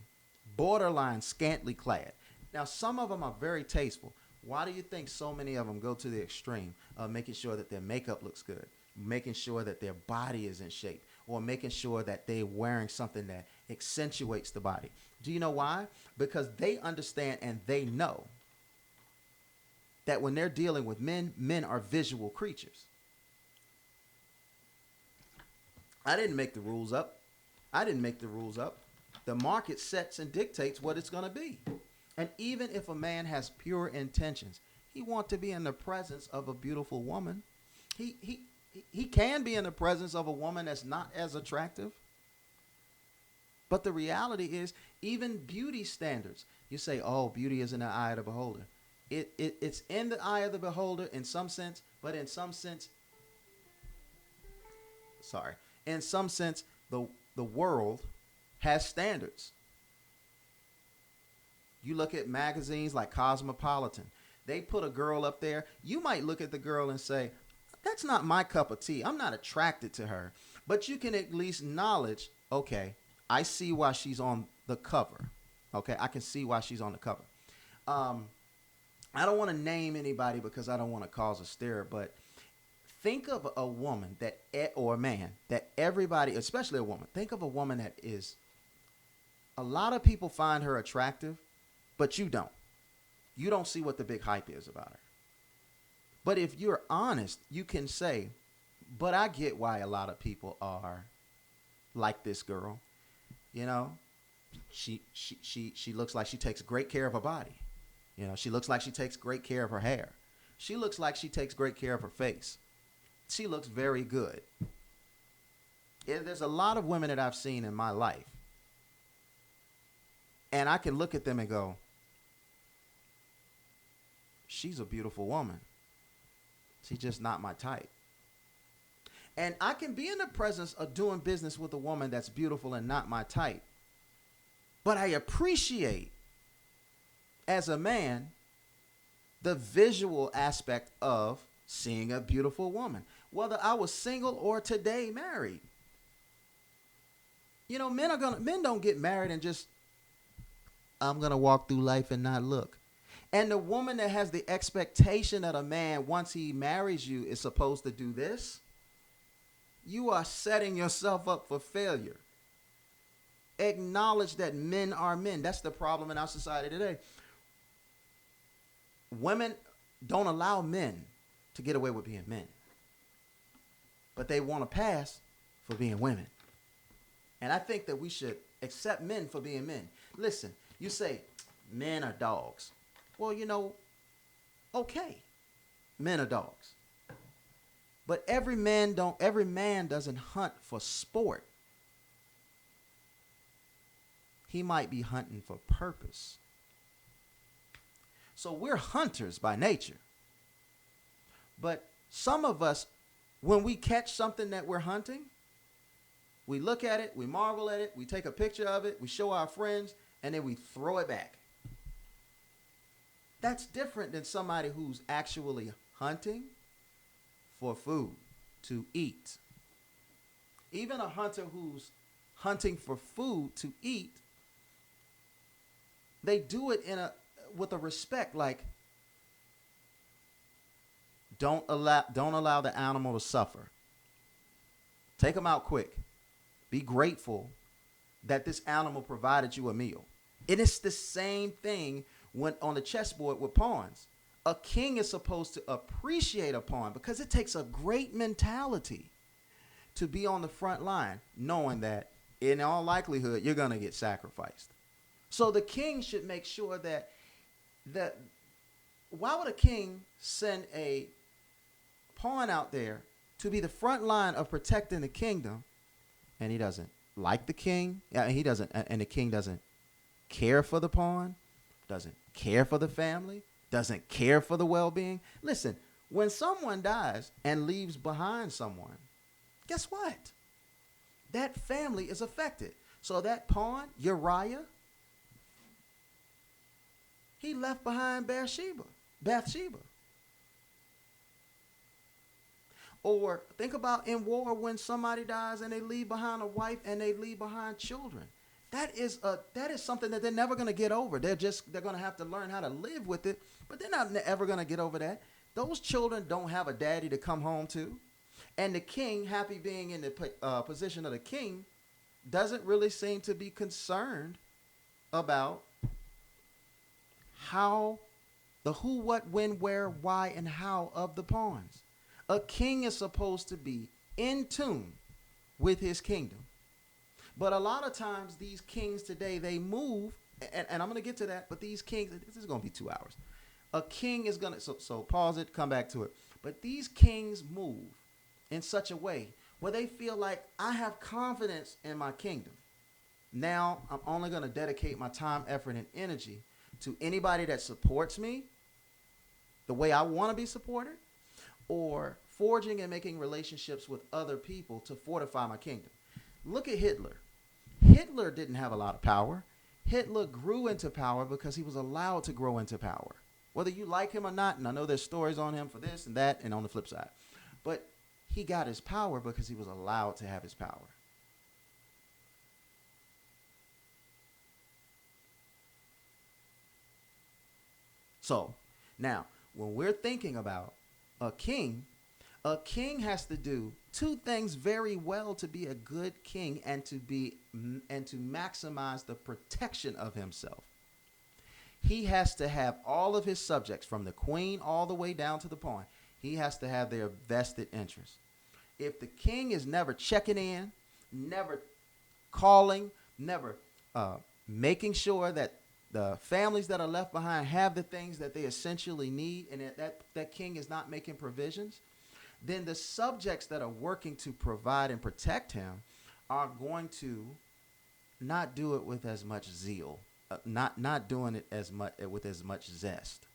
borderline scantily clad? Now, some of them are very tasteful. Why do you think so many of them go to the extreme of making sure that their makeup looks good, making sure that their body is in shape, or making sure that they're wearing something that accentuates the body? Do you know why? Because they understand and they know that when they're dealing with men, men are visual creatures. I didn't make the rules up. The market sets and dictates what it's going to be. And even if a man has pure intentions, he wants to be in the presence of a beautiful woman. He can be in the presence of a woman that's not as attractive. But the reality is, even beauty standards, you say, oh, beauty is in the eye of the beholder. It's in the eye of the beholder in some sense, but in some sense, in some sense, the world has standards. You look at magazines like Cosmopolitan. They put a girl up there. You might look at the girl and say, that's not my cup of tea. I'm not attracted to her. But you can at least acknowledge, okay, I see why she's on the cover. Okay, I can see why she's on the cover. I don't want to name anybody because I don't want to cause a stir, but think of a woman or a man that everybody, especially a woman, think of a woman that is, a lot of people find her attractive, but you don't. You don't see what the big hype is about her. But if you're honest, you can say, but I get why a lot of people are like this girl. You know, she looks like she takes great care of her body. You know, she looks like she takes great care of her hair. She looks like she takes great care of her face. She looks very good. There's a lot of women that I've seen in my life, and I can look at them and go, she's a beautiful woman. She's just not my type. And I can be in the presence of doing business with a woman that's beautiful and not my type. But I appreciate, as a man, the visual aspect of seeing a beautiful woman, whether I was single or today married. You know, men don't get married and just, I'm going to walk through life and not look. And the woman that has the expectation that a man, once he marries you, is supposed to do this, you are setting yourself up for failure. Acknowledge that men are men. That's the problem in our society today. Women don't allow men to get away with being men, but they want to pass for being women. And I think that we should accept men for being men. Listen, you say men are dogs. Well, you know, okay, men are dogs. But every man doesn't hunt for sport. He might be hunting for purpose. So we're hunters by nature. But some of us, when we catch something that we're hunting, we look at it, we marvel at it, we take a picture of it, we show our friends, and then we throw it back. That's different than somebody who's actually hunting for food to eat. Even a hunter who's hunting for food to eat, they do it with a respect, like don't allow the animal to suffer. Take them out quick. Be grateful that this animal provided you a meal. And it's the same thing when on the chessboard with pawns. A king is supposed to appreciate a pawn because it takes a great mentality to be on the front line, knowing that in all likelihood you're going to get sacrificed. So the king should make sure that why would a king send a pawn out there to be the front line of protecting the kingdom, and he doesn't like the king, and the king doesn't care for the pawn, doesn't care for the family, doesn't care for the well-being? Listen, when someone dies and leaves behind someone, guess what? That family is affected. So that pawn, Uriah, he left behind Bathsheba. Or think about in war when somebody dies and they leave behind a wife and they leave behind children. That is something that they're never going to get over. They're going to have to learn how to live with it, but they're not ever going to get over that. Those children don't have a daddy to come home to. And the king, happy being in the position of the king, doesn't really seem to be concerned about how, the who, what, when, where, why, and how of the pawns. A king is supposed to be in tune with his kingdom. But a lot of times these kings today, they move And I'm going to get to that, but these kings, this is going to be 2 hours. A king is going to, so pause it, come back to it. But these kings move in such a way where they feel like I have confidence in my kingdom. Now I'm only going to dedicate my time, effort, and energy to anybody that supports me the way I want to be supported, or forging and making relationships with other people to fortify my kingdom. Look at Hitler. Hitler didn't have a lot of power. Hitler grew into power because he was allowed to grow into power. Whether you like him or not, and I know there's stories on him for this and that and on the flip side, but he got his power because he was allowed to have his power. So now, when we're thinking about a king has to do two things very well to be a good king and to maximize the protection of himself. He has to have all of his subjects, from the queen all the way down to the pawn. He has to have their vested interest. If the king is never checking in, never calling, never making sure that the families that are left behind have the things that they essentially need, and that king is not making provisions, then the subjects that are working to provide and protect him are going to not do it with as much zeal, not doing it as much with as much zest,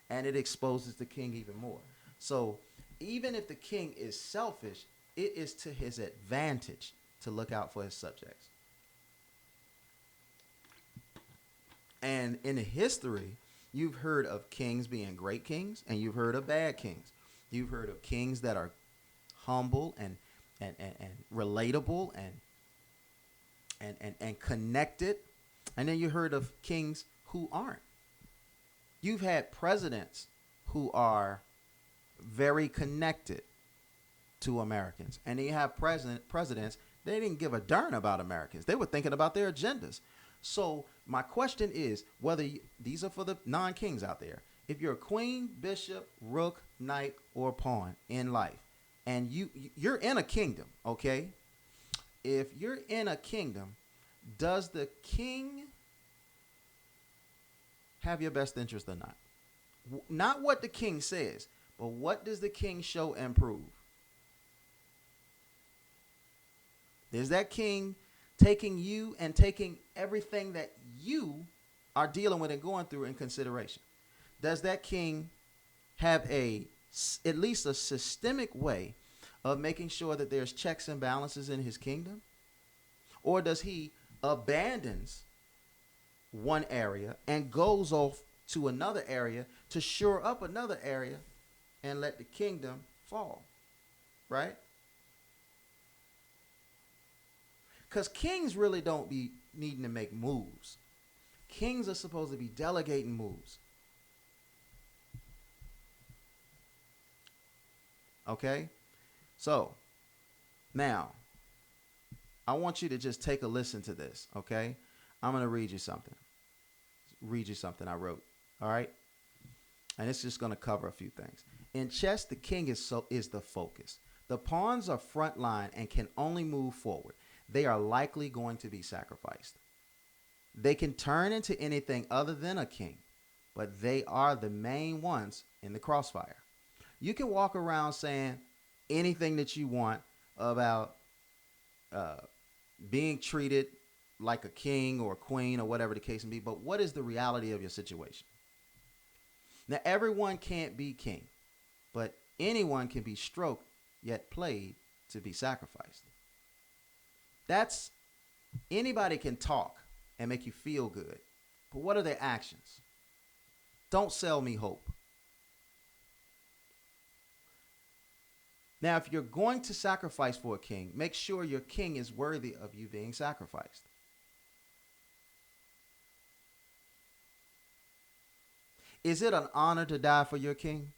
and it exposes the king even more. So even if the king is selfish, it is to his advantage to look out for his subjects. And in history, you've heard of kings being great kings, and you've heard of bad kings. You've heard of kings that are humble and relatable and connected. And then you heard of kings who aren't. You've had presidents who are very connected to Americans. And you have presidents, they didn't give a darn about Americans. They were thinking about their agendas. So my question is, these are for the non-kings out there. If you're a queen, bishop, rook, knight, or pawn in life, and you're in a kingdom, okay? If you're in a kingdom, does the king have your best interest or not? Not what the king says, but what does the king show and prove? Is that king taking you and taking everything that you are dealing with and going through in consideration? Does that king have at least a systemic way of making sure that there's checks and balances in his kingdom? Or does he abandons one area and goes off to another area to shore up another area and let the kingdom fall? Right? Because kings really don't be needing to make moves. Kings are supposed to be delegating moves. Okay? So, now, I want you to just take a listen to this, okay? I'm going to read you something. I wrote, all right? And it's just going to cover a few things. In chess, the king is the focus. The pawns are front line and can only move forward. They are likely going to be sacrificed. They can turn into anything other than a king, but they are the main ones in the crossfire. You can walk around saying anything that you want about being treated like a king or a queen or whatever the case may be, but what is the reality of your situation? Now, everyone can't be king, but anyone can be stroked yet played to be sacrificed. Anybody can talk and make you feel good, but what are their actions? Don't sell me hope. Now, if you're going to sacrifice for a king, make sure your king is worthy of you being sacrificed. Is it an honor to die for your king?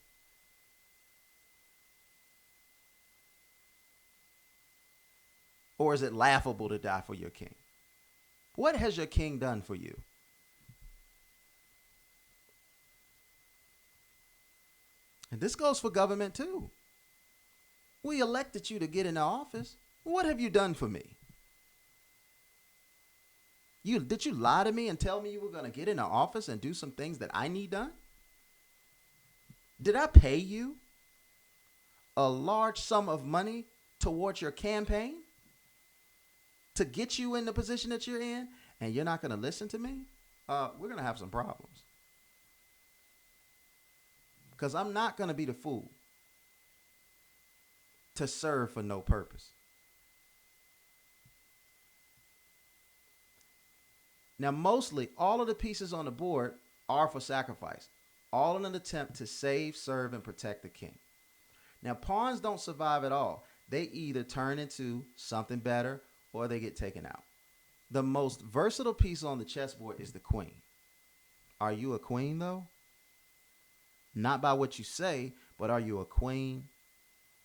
Or is it laughable to die for your king? What has your king done for you? And this goes for government too. We elected you to get into office. What have you done for me? Did you lie to me and tell me you were going to get in the office and do some things that I need done? Did I pay you a large sum of money towards your campaign to get you in the position that you're in, and you're not going to listen to me? We're going to have some problems. Because I'm not going to be the fool to serve for no purpose. Now, mostly all of the pieces on the board are for sacrifice, all in an attempt to save, serve, and protect the king. Now, pawns don't survive at all. They either turn into something better or they get taken out. The most versatile piece on the chessboard is the queen. Are you a queen, though? Not by what you say, but are you a queen?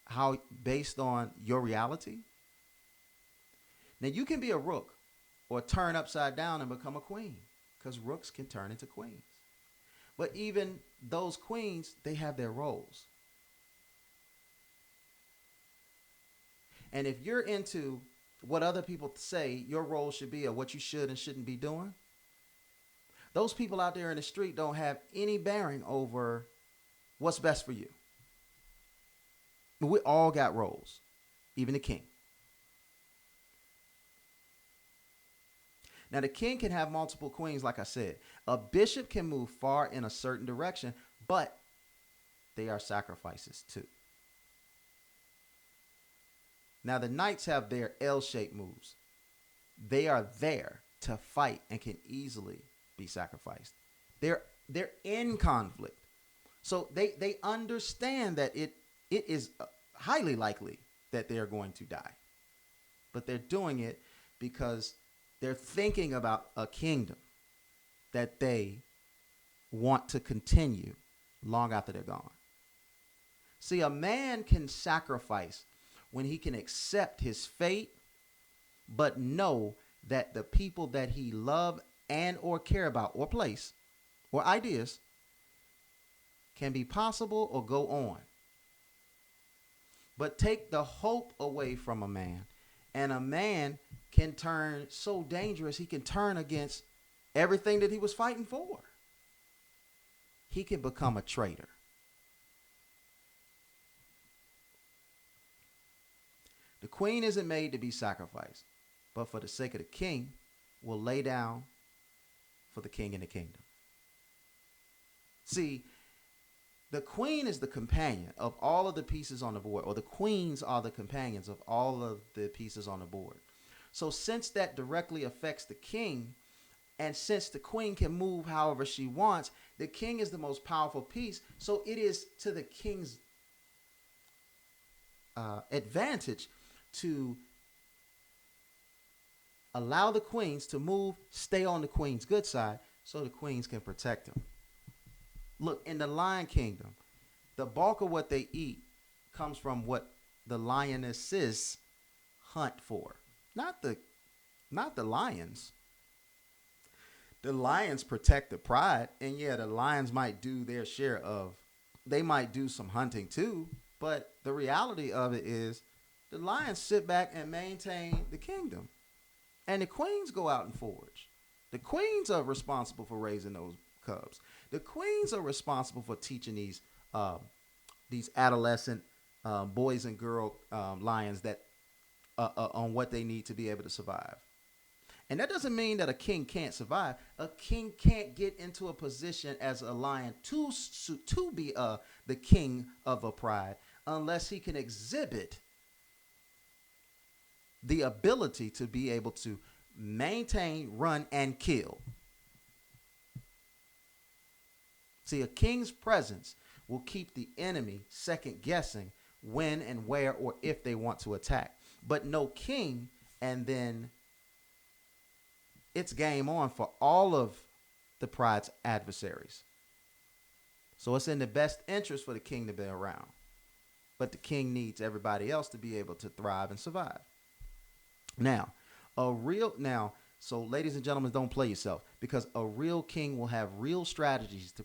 How, based on your reality? Now, you can be a rook or turn upside down and become a queen, because rooks can turn into queens. But even those queens, they have their roles. And if you're into what other people say your role should be or what you should and shouldn't be doing, those people out there in the street don't have any bearing over what's best for you. We all got roles, even the king. Now, the king can have multiple queens, like I said. A bishop can move far in a certain direction, but they are sacrifices too. Now, the knights have their L-shaped moves. They are there to fight and can easily be sacrificed. They're in conflict. So they understand that it is highly likely that they're going to die. But they're doing it because they're thinking about a kingdom that they want to continue long after they're gone. See, a man can sacrifice when he can accept his fate, but know that the people that he love and or care about or place or ideas can be possible or go on. But take the hope away from a man, and a man can turn so dangerous he can turn against everything that he was fighting for. He can become a traitor. The queen isn't made to be sacrificed, but for the sake of the king, will lay down for the king and the kingdom. See, the queen is the companion of all of the pieces on the board, or the queens are the companions of all of the pieces on the board. So since that directly affects the king, and since the queen can move however she wants, the king is the most powerful piece. So it is to the king's advantage to allow the queens to move, stay on the queen's good side, so the queens can protect them. Look, in the lion kingdom, the bulk of what they eat comes from what the lionesses hunt for. Not the lions. The lions protect the pride, and yeah, the lions might do their share of, they might do some hunting too, but the reality of it is the lions sit back and maintain the kingdom. And the queens go out and forage. The queens are responsible for raising those cubs. The queens are responsible for teaching these adolescent boys and girl lions that on what they need to be able to survive. And that doesn't mean that a king can't survive. A king can't get into a position as a lion to be the king of a pride unless he can exhibit the ability to be able to maintain, run, and kill. See, a king's presence will keep the enemy second guessing when and where or if they want to attack. But no king, and then it's game on for all of the pride's adversaries. So it's in the best interest for the king to be around. But the king needs everybody else to be able to thrive and survive. So ladies and gentlemen, don't play yourself, because a real king will have real strategies to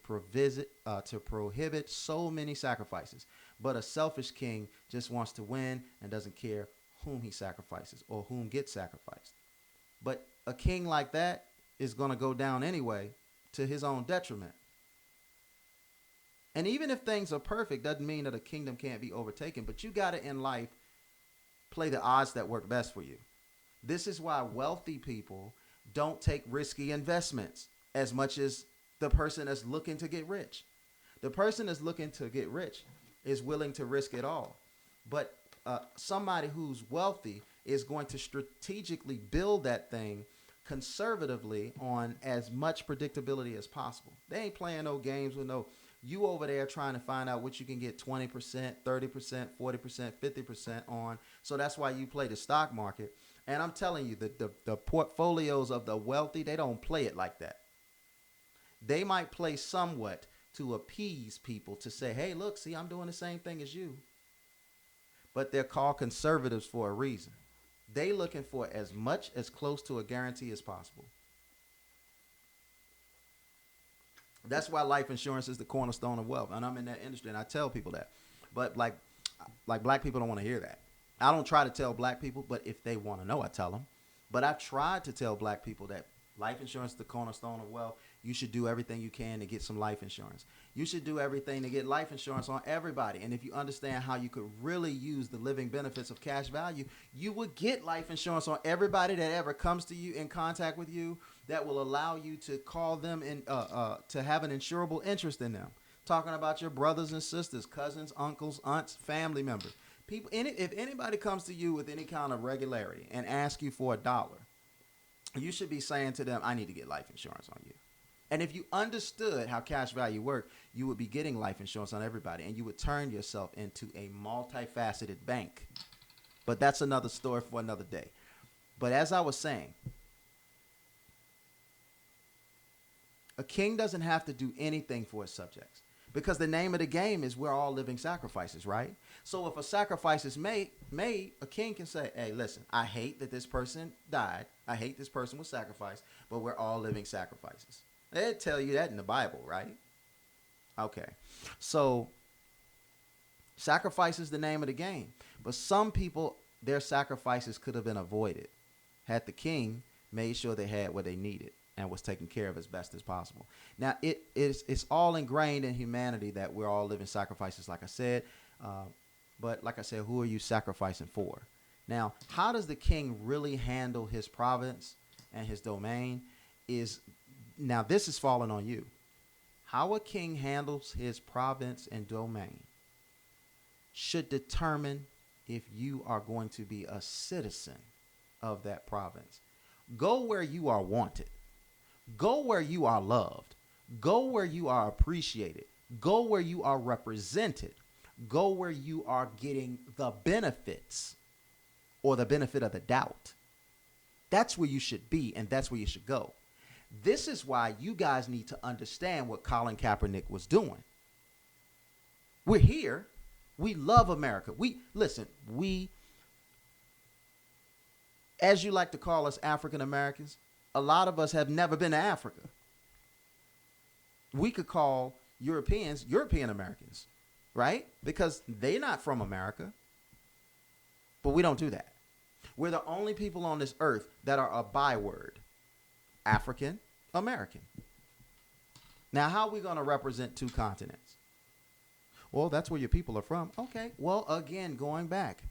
prohibit so many sacrifices. But a selfish king just wants to win and doesn't care whom he sacrifices or whom gets sacrificed. But a king like that is going to go down anyway to his own detriment. And even if things are perfect, doesn't mean that a kingdom can't be overtaken. But you got to, in life, play the odds that work best for you. This is why wealthy people don't take risky investments as much as the person that's looking to get rich. The person that's looking to get rich is willing to risk it all. But somebody who's wealthy is going to strategically build that thing conservatively on as much predictability as possible. They ain't playing no games with you over there trying to find out what you can get 20%, 30%, 40%, 50% on. So that's why you play the stock market. And I'm telling you, the portfolios of the wealthy, they don't play it like that. They might play somewhat to appease people, to say, hey, look, see, I'm doing the same thing as you. But they're called conservatives for a reason. They looking for as much as close to a guarantee as possible. That's why life insurance is the cornerstone of wealth. And I'm in that industry, and I tell people that. But like black people don't want to hear that. I don't try to tell black people, but if they want to know, I tell them. But I've tried to tell black people that life insurance is the cornerstone of wealth. You should do everything you can to get some life insurance. You should do everything to get life insurance on everybody. And if you understand how you could really use the living benefits of cash value, you would get life insurance on everybody that ever comes to you in contact with you, that will allow you to call them in, to have an insurable interest in them. Talking about your brothers and sisters, cousins, uncles, aunts, family members. People, if anybody comes to you with any kind of regularity and asks you for $1, you should be saying to them, I need to get life insurance on you. And if you understood how cash value worked, you would be getting life insurance on everybody, and you would turn yourself into a multifaceted bank. But that's another story for another day. But as I was saying, a king doesn't have to do anything for his subjects, because the name of the game is we're all living sacrifices, right? So if a sacrifice is made, a king can say, hey, listen, I hate that this person died. I hate this person was sacrificed, but we're all living sacrifices. They tell you that in the Bible, right? Okay. So sacrifice is the name of the game. But some people, their sacrifices could have been avoided had the king made sure they had what they needed and was taken care of as best as possible. Now, it's all ingrained in humanity that we're all living sacrifices, like I said. But like I said, who are you sacrificing for? Now, how does the king really handle his province and his domain now this is falling on you. How a king handles his province and domain should determine if you are going to be a citizen of that province. Go where you are wanted. Go where you are loved. Go where you are appreciated. Go where you are represented. Go where you are getting the benefits or the benefit of the doubt. That's where you should be, and that's where you should go. This is why you guys need to understand what Colin Kaepernick was doing. We're here. We love America. We, as you like to call us African Americans, a lot of us have never been to Africa. We could call Europeans European Americans, right? Because they're not from America. But we don't do that. We're the only people on this earth that are a byword. African American. Now, how are we going to represent two continents? Well, that's where your people are from. Okay. Well, again, going back.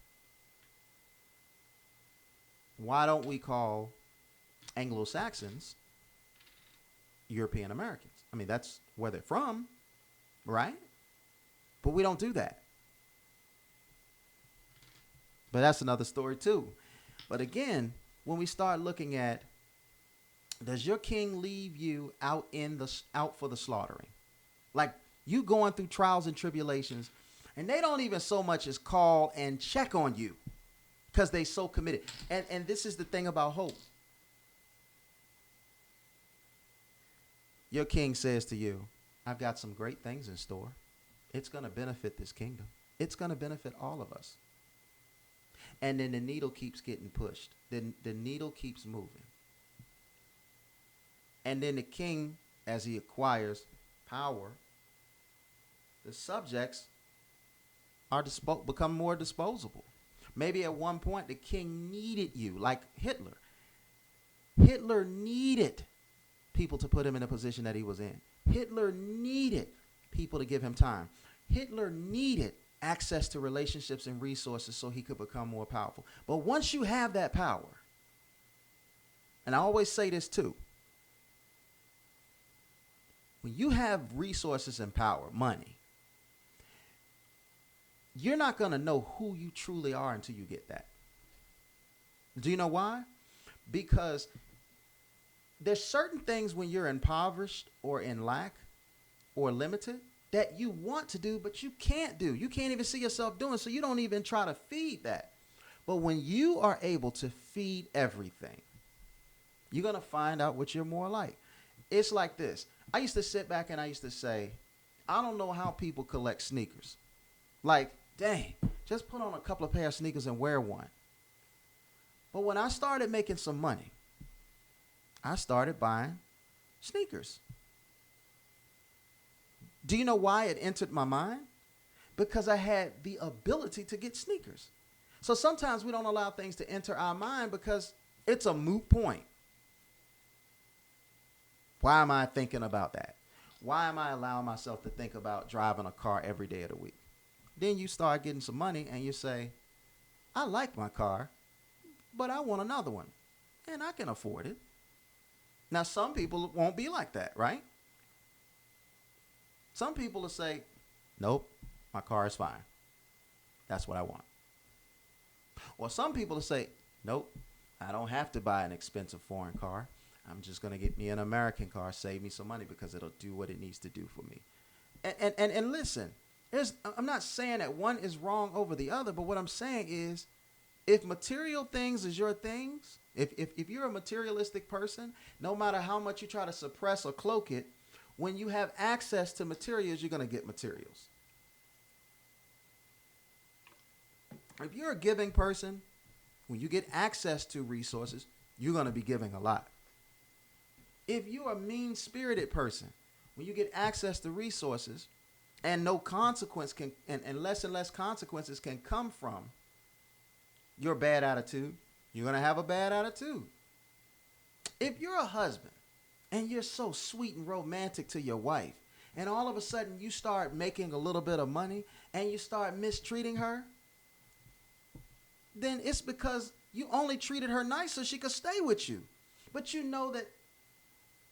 Why don't we call Anglo-Saxons European Americans? I mean, that's where they're from, right? But we don't do that. But that's another story too. But again, when we start looking at, does your king leave you out for the slaughtering? Like, you going through trials and tribulations, and they don't even so much as call and check on you because they so committed. And this is the thing about hope. Your king says to you, I've got some great things in store. It's going to benefit this kingdom. It's going to benefit all of us. And then the needle keeps getting pushed. Then the needle keeps moving. And then the king, as he acquires power, the subjects are become more disposable. Maybe at one point the king needed you, like Hitler. Hitler needed people to put him in the position that he was in. Hitler needed people to give him time. Hitler needed access to relationships and resources so he could become more powerful. But once you have that power, and I always say this too, when you have resources and power, money, you're not going to know who you truly are until you get that. Do you know why? Because there's certain things when you're impoverished or in lack or limited that you want to do, but you can't do. You can't even see yourself doing, so you don't even try to feed that. But when you are able to feed everything, you're going to find out what you're more like. It's like this. I used to sit back and I used to say, I don't know how people collect sneakers. Like, dang, just put on a couple of pair of sneakers and wear one. But when I started making some money, I started buying sneakers. Do you know why it entered my mind? Because I had the ability to get sneakers. So sometimes we don't allow things to enter our mind because it's a moot point. Why am I thinking about that? Why am I allowing myself to think about driving a car every day of the week? Then you start getting some money and you say, I like my car, but I want another one. And I can afford it. Now, some people won't be like that, right? Some people will say, nope, my car is fine. That's what I want. Or some people will say, nope, I don't have to buy an expensive foreign car. I'm just going to get me an American car, save me some money because it'll do what it needs to do for me. And listen, I'm not saying that one is wrong over the other, but what I'm saying is if material things is your things, if you're a materialistic person, no matter how much you try to suppress or cloak it, when you have access to materials, you're going to get materials. If you're a giving person, when you get access to resources, you're going to be giving a lot. If you're a mean-spirited person, when you get access to resources and no consequence can, and less consequences can come from your bad attitude, you're going to have a bad attitude. If you're a husband and you're so sweet and romantic to your wife, and all of a sudden you start making a little bit of money and you start mistreating her, then it's because you only treated her nice so she could stay with you. But you know that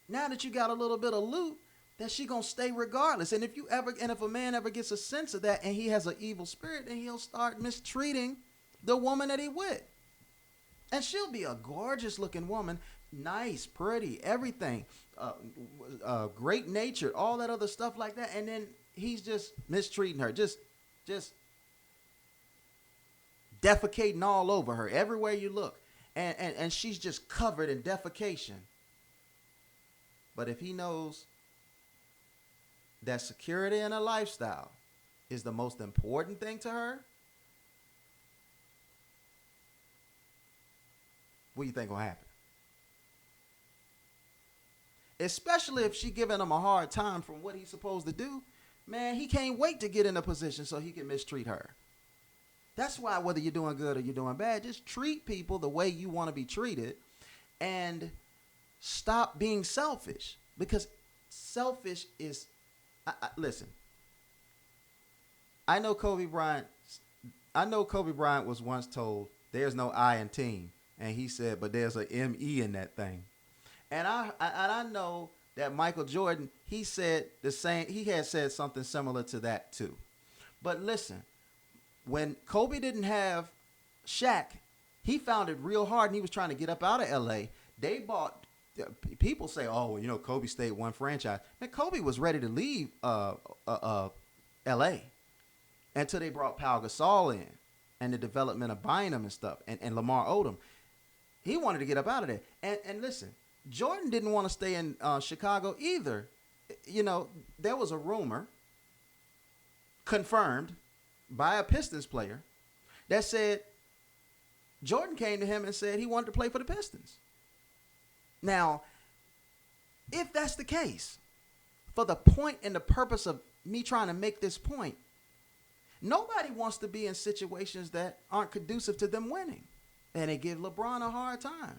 now that you got a little bit of loot, that she gonna stay regardless. And if a man ever gets a sense of that and he has an evil spirit, then he'll start mistreating the woman that he with. And she'll be a gorgeous looking woman, nice, pretty, everything, great natured, all that other stuff like that. And then he's just mistreating her, just defecating all over her everywhere you look. And she's just covered in defecation. But if he knows that security in a lifestyle is the most important thing to her, what do you think will happen? Especially if she giving him a hard time from what he's supposed to do, man, he can't wait to get in a position so he can mistreat her. That's why whether you're doing good or you're doing bad, just treat people the way you want to be treated and stop being selfish, because selfish is, listen, I know Kobe Bryant was once told there's no I in team. And he said, but there's a M-E in that thing. And I know that Michael Jordan, he said the same, he had said something similar to that too. But listen, when Kobe didn't have Shaq, he found it real hard and he was trying to get up out of L.A. They bought, people say, oh, well, you know, Kobe stayed one franchise. Man, Kobe was ready to leave L.A. until they brought Pau Gasol in and the development of Bynum and stuff and Lamar Odom. He wanted to get up out of there. And listen, Jordan didn't want to stay in Chicago either. You know, there was a rumor confirmed by a Pistons player that said Jordan came to him and said he wanted to play for the Pistons. Now, if that's the case, for the point and the purpose of me trying to make this point, nobody wants to be in situations that aren't conducive to them winning. And they give LeBron a hard time.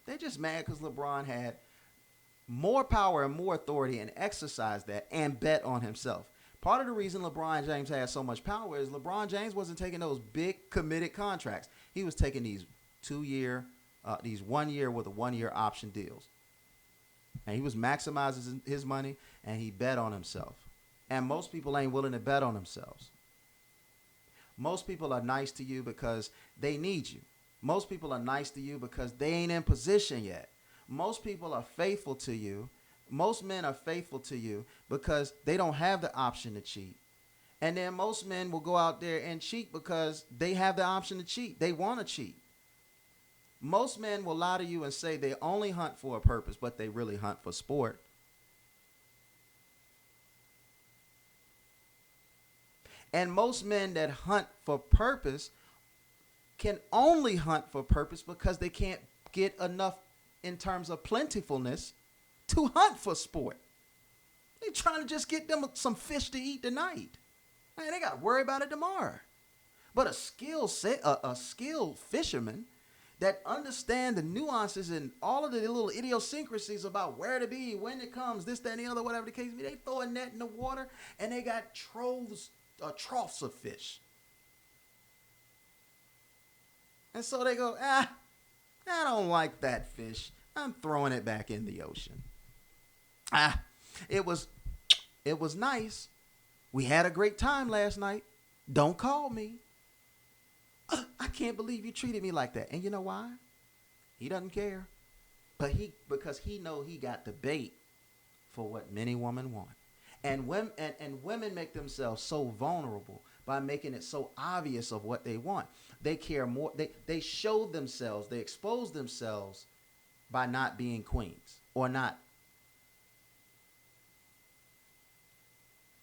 They're just mad because LeBron had more power and more authority and exercise that and bet on himself. Part of the reason LeBron James has so much power is LeBron James wasn't taking those big committed contracts. He was taking these 2 year, these 1 year with a 1 year option deals. And he was maximizing his money and he bet on himself. And most people ain't willing to bet on themselves. Most people are nice to you because they need you. Most people are nice to you because they ain't in position yet. Most people are faithful to you. Most men are faithful to you because they don't have the option to cheat. And then most men will go out there and cheat because they have the option to cheat. They want to cheat. Most men will lie to you and say they only hunt for a purpose, but they really hunt for sport. And most men that hunt for purpose can only hunt for purpose because they can't get enough in terms of plentifulness to hunt for sport. They're trying to just get them some fish to eat tonight. Man, they got to worry about it tomorrow. But a skilled fisherman that understand the nuances and all of the little idiosyncrasies about where to be, when it comes, this, that, and the other, whatever the case may be, they throw a net in the water and they got troughs of fish. And so they go, I don't like that fish. I'm throwing it back in the ocean. It was nice. We had a great time last night. Don't call me. I can't believe you treated me like that. And you know why? He doesn't care. Because he know he got the bait for what many women want. And women make themselves so vulnerable by making it so obvious of what they want. They care more. They show themselves. They expose themselves by not being queens or not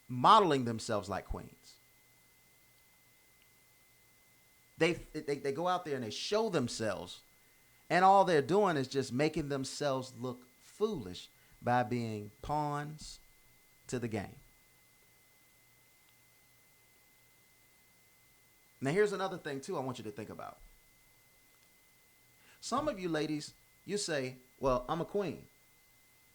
modeling themselves like queens. They go out there and they show themselves, and all they're doing is just making themselves look foolish by being pawns to the game. Now here's another thing too I want you to think about. Some of you ladies, you say, well, I'm a queen.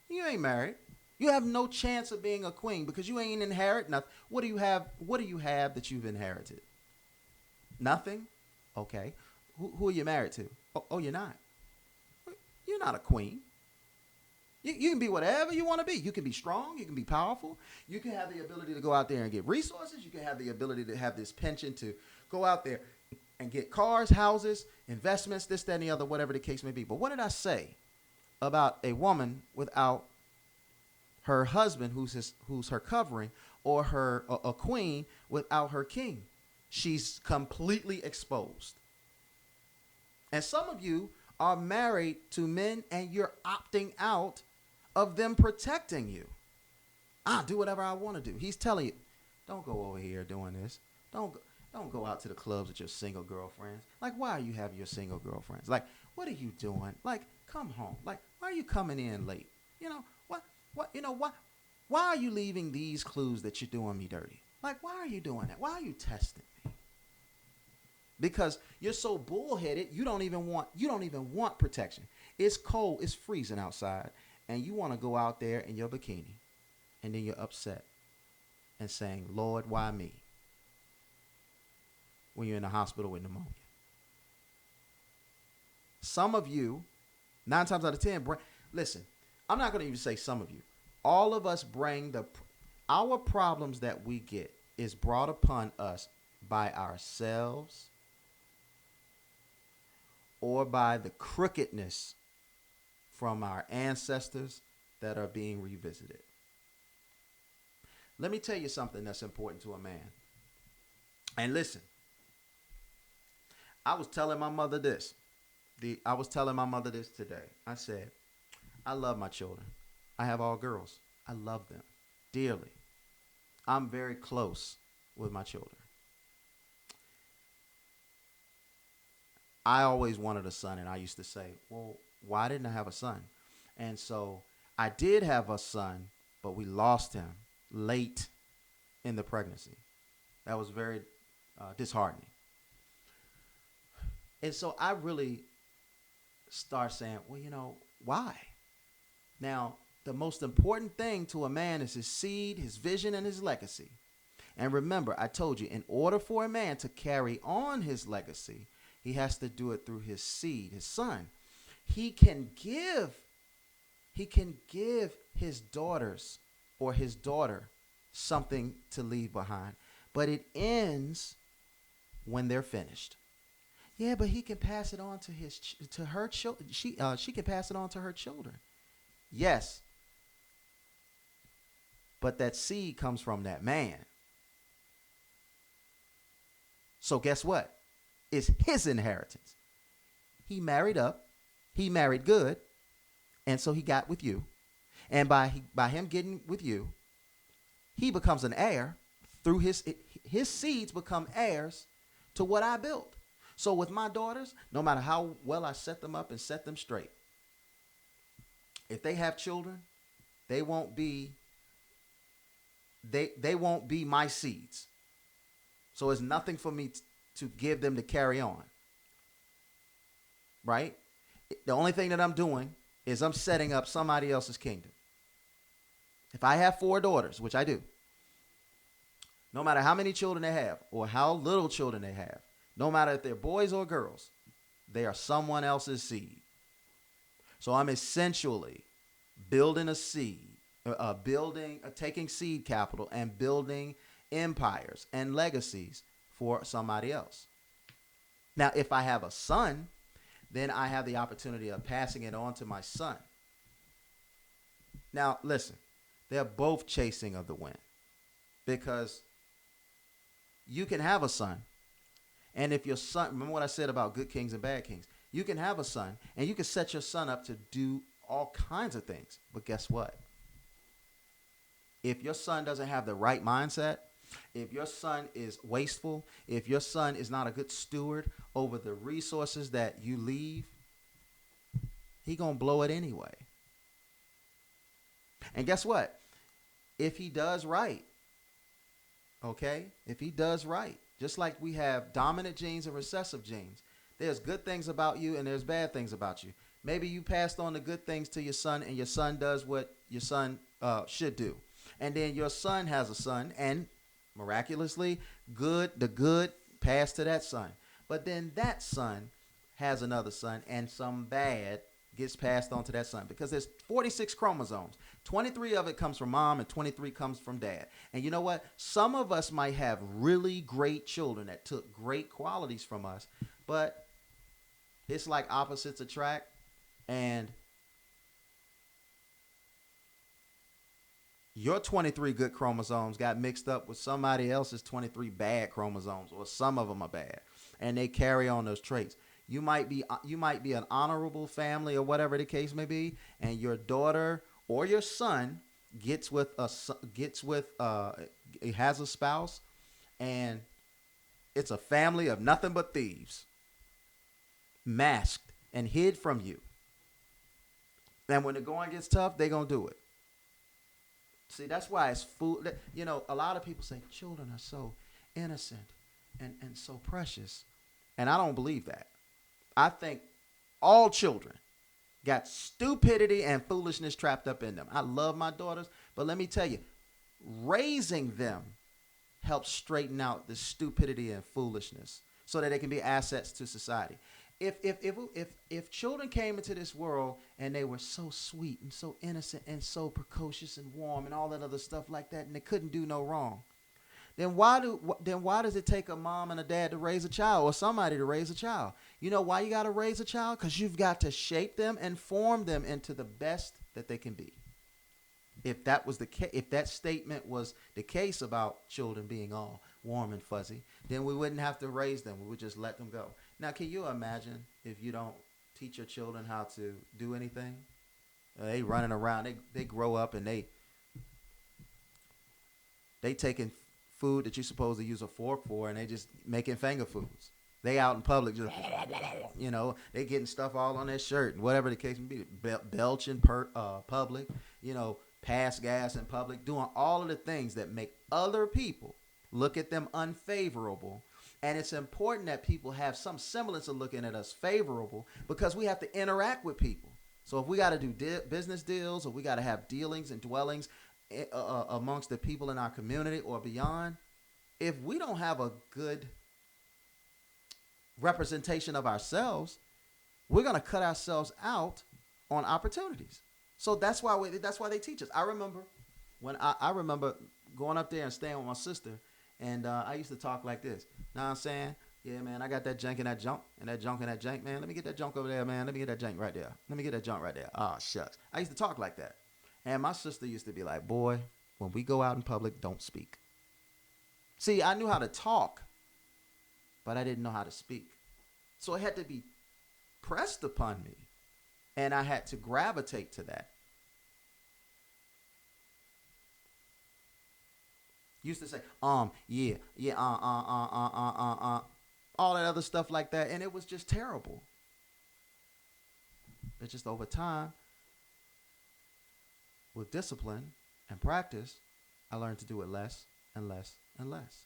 You ain't married. You have no chance of being a queen because you ain't inherit nothing. What do you have that you've inherited? Nothing? Okay. Who are you married to? Oh, you're not. You're not a queen. You can be whatever you want to be. You can be strong. You can be powerful. You can have the ability to go out there and get resources. You can have the ability to have this pension to go out there and get cars, houses, investments, this, that, and the other, whatever the case may be. But what did I say about a woman without her husband, who's her covering, or a queen without her king? She's completely exposed. And some of you are married to men and you're opting out of them protecting you. I'll do whatever I want to do. He's telling you, don't go over here doing this. Don't go out to the clubs with your single girlfriends. Like, why are you having your single girlfriends? Like, what are you doing? Like, come home. Like, why are you coming in late? You know, why are you leaving these clues that you're doing me dirty? Like, why are you doing that? Why are you testing me? Because you're so bullheaded, you don't even want protection. It's cold, it's freezing outside, and you want to go out there in your bikini, and then you're upset and saying, Lord, why me? When you're in the hospital with pneumonia. Some of you, 9 times out of 10, listen, I'm not going to even say some of you. All of us bring our problems that we get is brought upon us by ourselves or by the crookedness from our ancestors that are being revisited. Let me tell you something that's important to a man. And listen, I was telling my mother this. I was telling my mother this today. I said, I love my children. I have all girls. I love them dearly. I'm very close with my children. I always wanted a son, and I used to say, well, why didn't I have a son? And so I did have a son, but we lost him late in the pregnancy. That was very disheartening. And so I really start saying, well, why? Now, The most important thing to a man is his seed, his vision, and his legacy. And remember, I told you, in order for a man to carry on his legacy, he has to do it through his seed, his son. He can give his daughters or his daughter something to leave behind, but it ends when they're finished. Yeah, but he can pass it on to her children. She can pass it on to her children. Yes, but that seed comes from that man. So guess what? It's his inheritance. He married up. He married good. And so he got with you. And by him getting with you, he becomes an heir through his seeds become heirs to what I built. So with my daughters, no matter how well I set them up and set them straight, if they have children, they won't be my seeds. So it's nothing for me to give them to carry on. Right? The only thing that I'm doing is I'm setting up somebody else's kingdom. If I have 4 daughters, which I do, no matter how many children they have or how little children they have, no matter if they're boys or girls, they are someone else's seed. So I'm essentially building a seed, taking seed capital and building empires and legacies for somebody else. Now, if I have a son, then I have the opportunity of passing it on to my son. Now, listen, they're both chasing of the wind, because you can have a son, and if your son, remember what I said about good kings and bad kings, you can have a son, and you can set your son up to do all kinds of things. But guess what? If your son doesn't have the right mindset, if your son is wasteful, if your son is not a good steward over the resources that you leave, he gonna blow it anyway. And guess what? If he does right, okay? If he does right, just like we have dominant genes and recessive genes, there's good things about you and there's bad things about you. Maybe you passed on the good things to your son and your son does what your son should do. And then your son has a son and miraculously the good passed to that son. But then that son has another son and some bad gets passed on to that son, because there's 46 chromosomes. 23 of it comes from mom and 23 comes from dad. And you know what? Some of us might have really great children that took great qualities from us, but it's like opposites attract, and your 23 good chromosomes got mixed up with somebody else's 23 bad chromosomes, or some of them are bad, and they carry on those traits. You might be an honorable family or whatever the case may be, and your daughter or your son has a spouse, and it's a family of nothing but thieves, masked and hid from you. And when the going gets tough, they're gonna do it. See, that's why it's food. You know, a lot of people say children are so innocent and so precious, and I don't believe that. I think all children got stupidity and foolishness trapped up in them. I love my daughters, but let me tell you, raising them helps straighten out the stupidity and foolishness so that they can be assets to society. If children came into this world and they were so sweet and so innocent and so precocious and warm and all that other stuff like that, and they couldn't do no wrong, then why does it take a mom and a dad to raise a child, or somebody to raise a child? You know why you got to raise a child? Because you've got to shape them and form them into the best that they can be. If that was if that statement was the case about children being all warm and fuzzy, then we wouldn't have to raise them. We would just let them go. Now, can you imagine if you don't teach your children how to do anything? They running around. They grow up and they taking food that you're supposed to use a fork for, and they just making finger foods. They out in public just, you know, they getting stuff all on their shirt and whatever the case may be. Belch in public, you know, pass gas in public, doing all of the things that make other people look at them unfavorable. And it's important that people have some semblance of looking at us favorable, because we have to interact with people. So if we got to do business deals, or we got to have dealings and dwellings amongst the people in our community or beyond, if we don't have a good representation of ourselves, we're going to cut ourselves out on opportunities. So that's why they teach us. I remember I remember going up there and staying with my sister, and I used to talk like this. Know what I'm saying? Yeah, man, I got that junk and that junk and that junk and that jank, man. Let me get that junk over there, man. Let me get that jank right there. Let me get that junk right there. Oh, shucks. I used to talk like that. And my sister used to be like, boy, when we go out in public, don't speak. See, I knew how to talk, but I didn't know how to speak. So it had to be pressed upon me, and I had to gravitate to that. Used to say, yeah, all that other stuff like that, and it was just terrible. But just over time, with discipline and practice, I learned to do it less and less and less,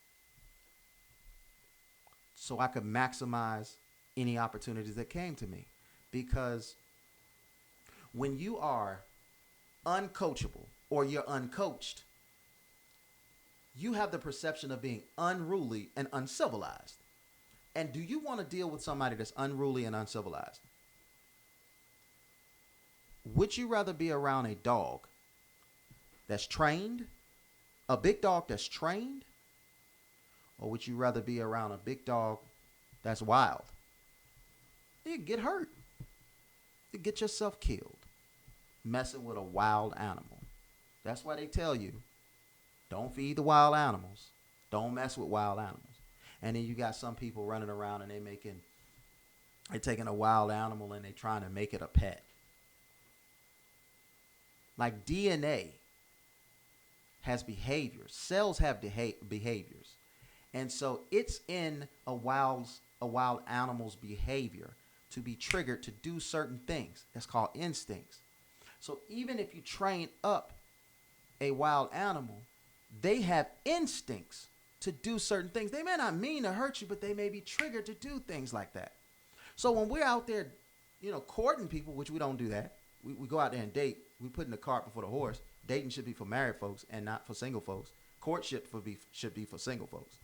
so I could maximize any opportunities that came to me. Because when you are uncoachable or you're uncoached, you have the perception of being unruly and uncivilized. And do you want to deal with somebody that's unruly and uncivilized? Would you rather be around a dog that's trained, a big dog that's trained, or would you rather be around a big dog that's wild? You get hurt. You get yourself killed messing with a wild animal. That's why they tell you, don't feed the wild animals. Don't mess with wild animals. And then you got some people running around and they're taking a wild animal and they're trying to make it a pet. Like DNA has behaviors. Cells have behaviors. And so it's in a wild animal's behavior to be triggered to do certain things. That's called instincts. So even if you train up a wild animal, they have instincts to do certain things. They may not mean to hurt you, but they may be triggered to do things like that. So when we're out there, courting people, which we don't do that. We go out there and date. We put in the cart before the horse. Dating should be for married folks and not for single folks. Courtship should be for single folks.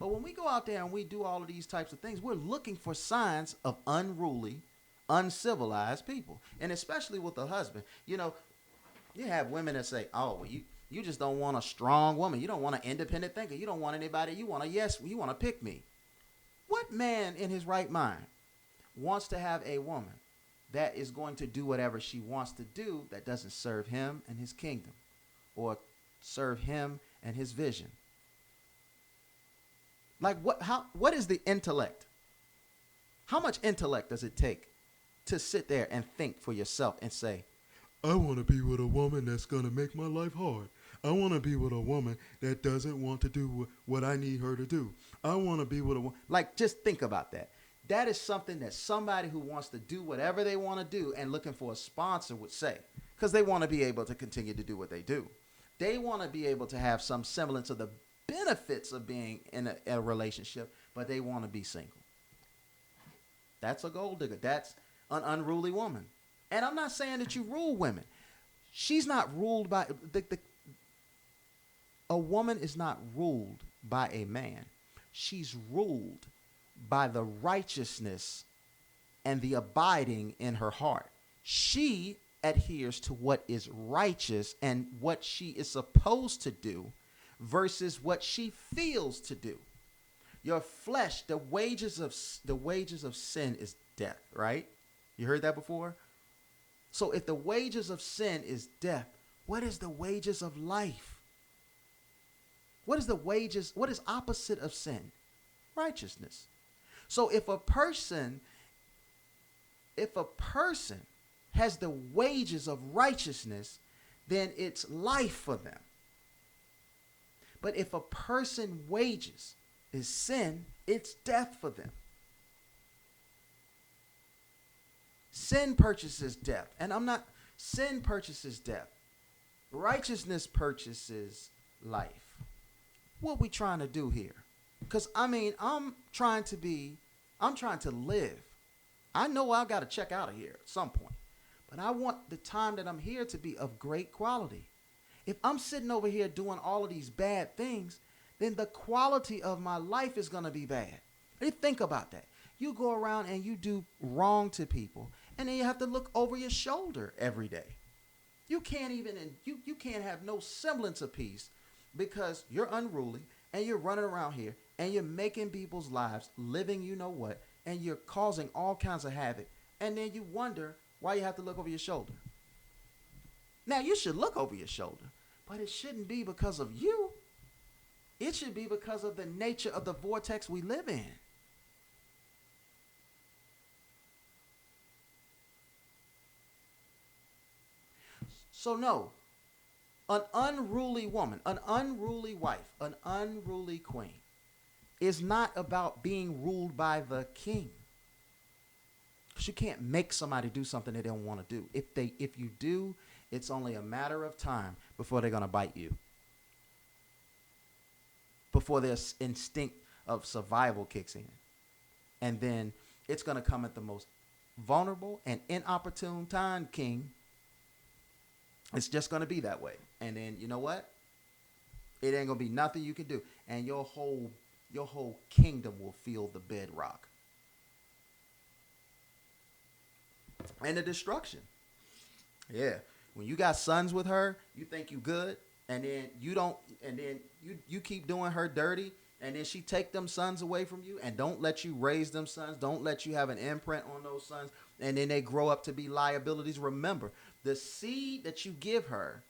But when we go out there and we do all of these types of things, we're looking for signs of unruly, uncivilized people. And especially with the husband. You have women that say, oh, well, you just don't want a strong woman. You don't want an independent thinker. You don't want anybody. You want to pick me. What man in his right mind wants to have a woman that is going to do whatever she wants to do that doesn't serve him and his kingdom or serve him and his vision? Like what is the intellect? How much intellect does it take to sit there and think for yourself and say, I want to be with a woman that's going to make my life hard. I want to be with a woman that doesn't want to do what I need her to do. I want to be with a woman. Like, just think about that. That is something that somebody who wants to do whatever they want to do and looking for a sponsor would say, because they want to be able to continue to do what they do. They want to be able to have some semblance of the benefits of being in a relationship, but they want to be single. That's a gold digger. That's an unruly woman. And I'm not saying that you rule women. She's not ruled by a woman is not ruled by a man. She's ruled by the righteousness and the abiding in her heart. She adheres to what is righteous and what she is supposed to do versus what she feels to do. Your flesh, the wages of sin is death, right? You heard that before? So if the wages of sin is death, what is the wages of life? What is opposite of sin? Righteousness. So if a person has the wages of righteousness, then it's life for them. But if a person wages is sin, it's death for them. Sin purchases death. Sin purchases death. Righteousness purchases life. What we trying to do here? Because, I'm trying to live. I know I got to check out of here at some point. But I want the time that I'm here to be of great quality. If I'm sitting over here doing all of these bad things, then the quality of my life is going to be bad. You think about that. You go around and you do wrong to people, and then you have to look over your shoulder every day. You can't even, you can't have no semblance of peace because you're unruly and you're running around here and you're making people's lives living you know what, and you're causing all kinds of havoc. And then you wonder why you have to look over your shoulder. Now, you should look over your shoulder, but it shouldn't be because of you. It should be because of the nature of the vortex we live in. So no, an unruly woman, an unruly wife, an unruly queen is not about being ruled by the king. Because you can't make somebody do something they don't want to do. If you do, it's only a matter of time before they're going to bite you. Before their instinct of survival kicks in. And then it's going to come at the most vulnerable and inopportune time, king. It's just going to be that way. And then, you know what? It ain't going to be nothing you can do. And your whole kingdom will feel the bedrock. And the destruction. Yeah. When you got sons with her, you think you good. And then you don't, and then you keep doing her dirty. And then she take them sons away from you and don't let you raise them sons. Don't let you have an imprint on those sons. And then they grow up to be liabilities. Remember, the seed that you give her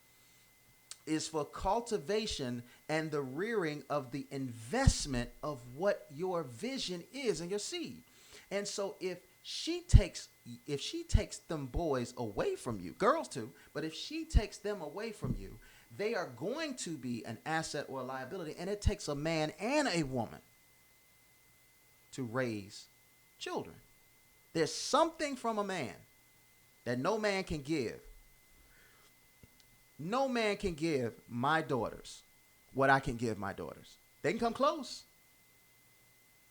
is for cultivation and the rearing of the investment of what your vision is and your seed. And so if she takes them boys away from you, girls too, but if she takes them away from you, they are going to be an asset or a liability. And it takes a man and a woman to raise children. There's something from a man that no man can give. No man can give my daughters what I can give my daughters. They can come close.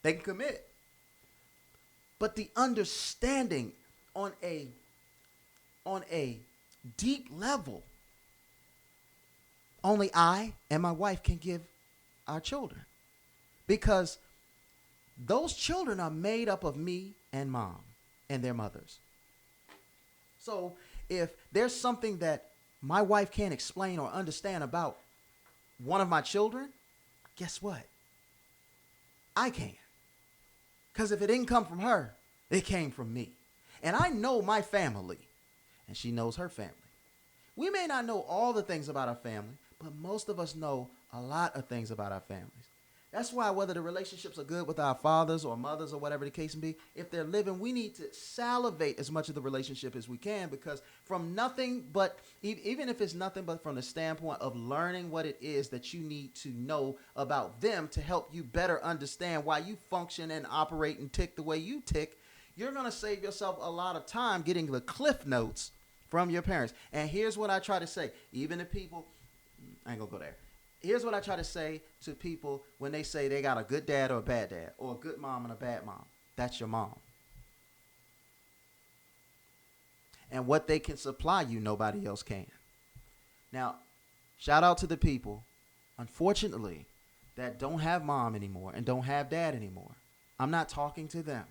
They can commit. But the understanding on a deep level, only I and my wife can give our children. Because those children are made up of me and mom and their mothers. So if there's something that my wife can't explain or understand about one of my children, guess what? I can. Because if it didn't come from her, it came from me. And I know my family, and she knows her family. We may not know all the things about our family, but most of us know a lot of things about our families. That's why whether the relationships are good with our fathers or mothers or whatever the case may be, if they're living, we need to salivate as much of the relationship as we can, because from nothing but, even if it's nothing but from the standpoint of learning what it is that you need to know about them to help you better understand why you function and operate and tick the way you tick, you're going to save yourself a lot of time getting the cliff notes from your parents. And here's what I try to say, even to people, I ain't going to go there. Here's what I try to say to people when they say they got a good dad or a bad dad, or a good mom and a bad mom. That's your mom. And what they can supply you, nobody else can. Now, shout out to the people, unfortunately, that don't have mom anymore and don't have dad anymore. I'm not talking to them.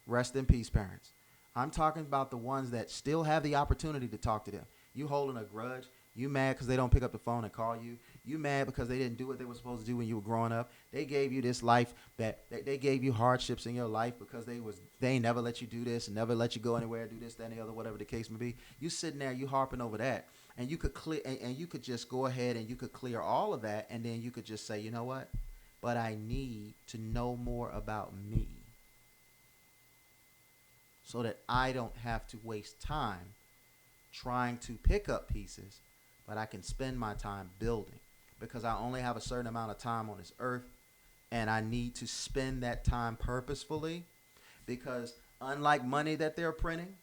Rest in peace, parents. I'm talking about the ones that still have the opportunity to talk to them. You holding a grudge. You mad because they don't pick up the phone and call you. You mad because they didn't do what they were supposed to do when you were growing up. They gave you this life that they gave you hardships in your life because they never let you do this and never let you go anywhere, do this, that, and the other, whatever the case may be. You sitting there, you harping over that, and you could clear, and you could just go ahead and you could clear all of that, and then you could just say, you know what? But I need to know more about me so that I don't have to waste time trying to pick up pieces, but I can spend my time building, because I only have a certain amount of time on this earth, and I need to spend that time purposefully, because unlike money that they're printing,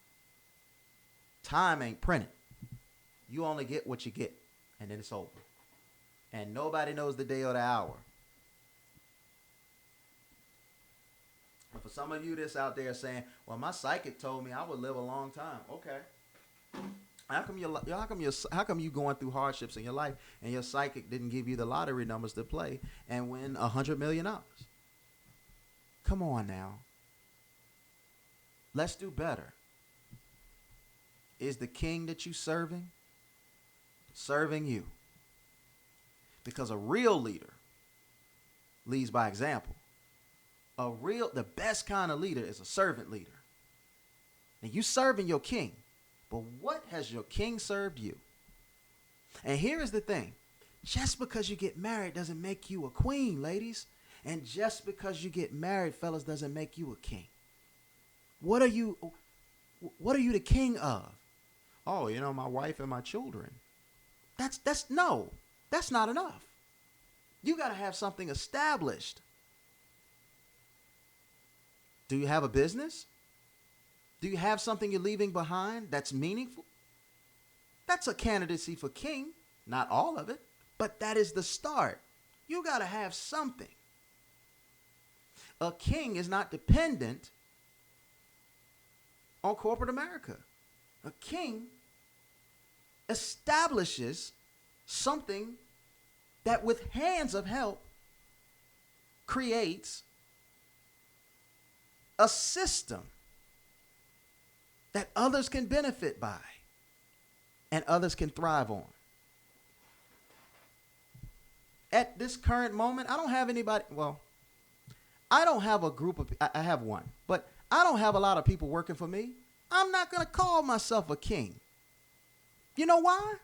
time ain't printed. You only get what you get, and then it's over. And nobody knows the day or the hour. And for some of you that's out there saying, well, my psychic told me I would live a long time. Okay. How come you going through hardships in your life and your psychic didn't give you the lottery numbers to play and win $100 million? Come on now. Let's do better. Is the king that you serving you? Because a real leader leads by example. The best kind of leader is a servant leader. And you serving your king. But what has your king served you? And here is the thing. Just because you get married doesn't make you a queen, ladies. And just because you get married, fellas, doesn't make you a king. What are you the king of? Oh, my wife and my children. That's not enough. You got to have something established. Do you have a business? Do you have something you're leaving behind that's meaningful? That's a candidacy for king. Not all of it, but that is the start. You got to have something. A king is not dependent on corporate America. A king establishes something that with hands of help creates a system that others can benefit by and others can thrive on. At this current moment, I don't have anybody, I don't have a group of, I have one, but I don't have a lot of people working for me. I'm not going to call myself a king. You know why?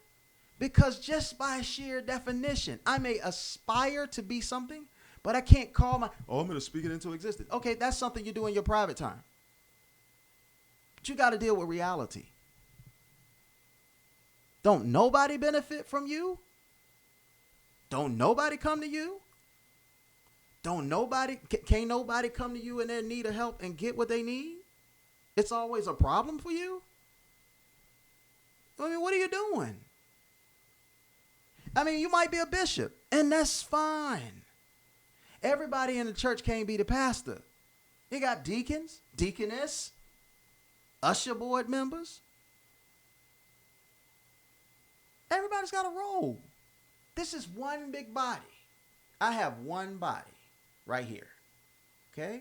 Because just by sheer definition, I may aspire to be something, but I can't I'm going to speak it into existence. Okay, that's something you do in your private time. But you got to deal with reality. Don't nobody benefit from you? Don't nobody come to you? Can't nobody come to you in their need of help and get what they need? It's always a problem for you? I mean, what are you doing? I mean, you might be a bishop, and that's fine. Everybody in the church can't be the pastor. You got deacons, deaconess, usher board members. Everybody's got a role. This is one big body. I have one body right here. Okay?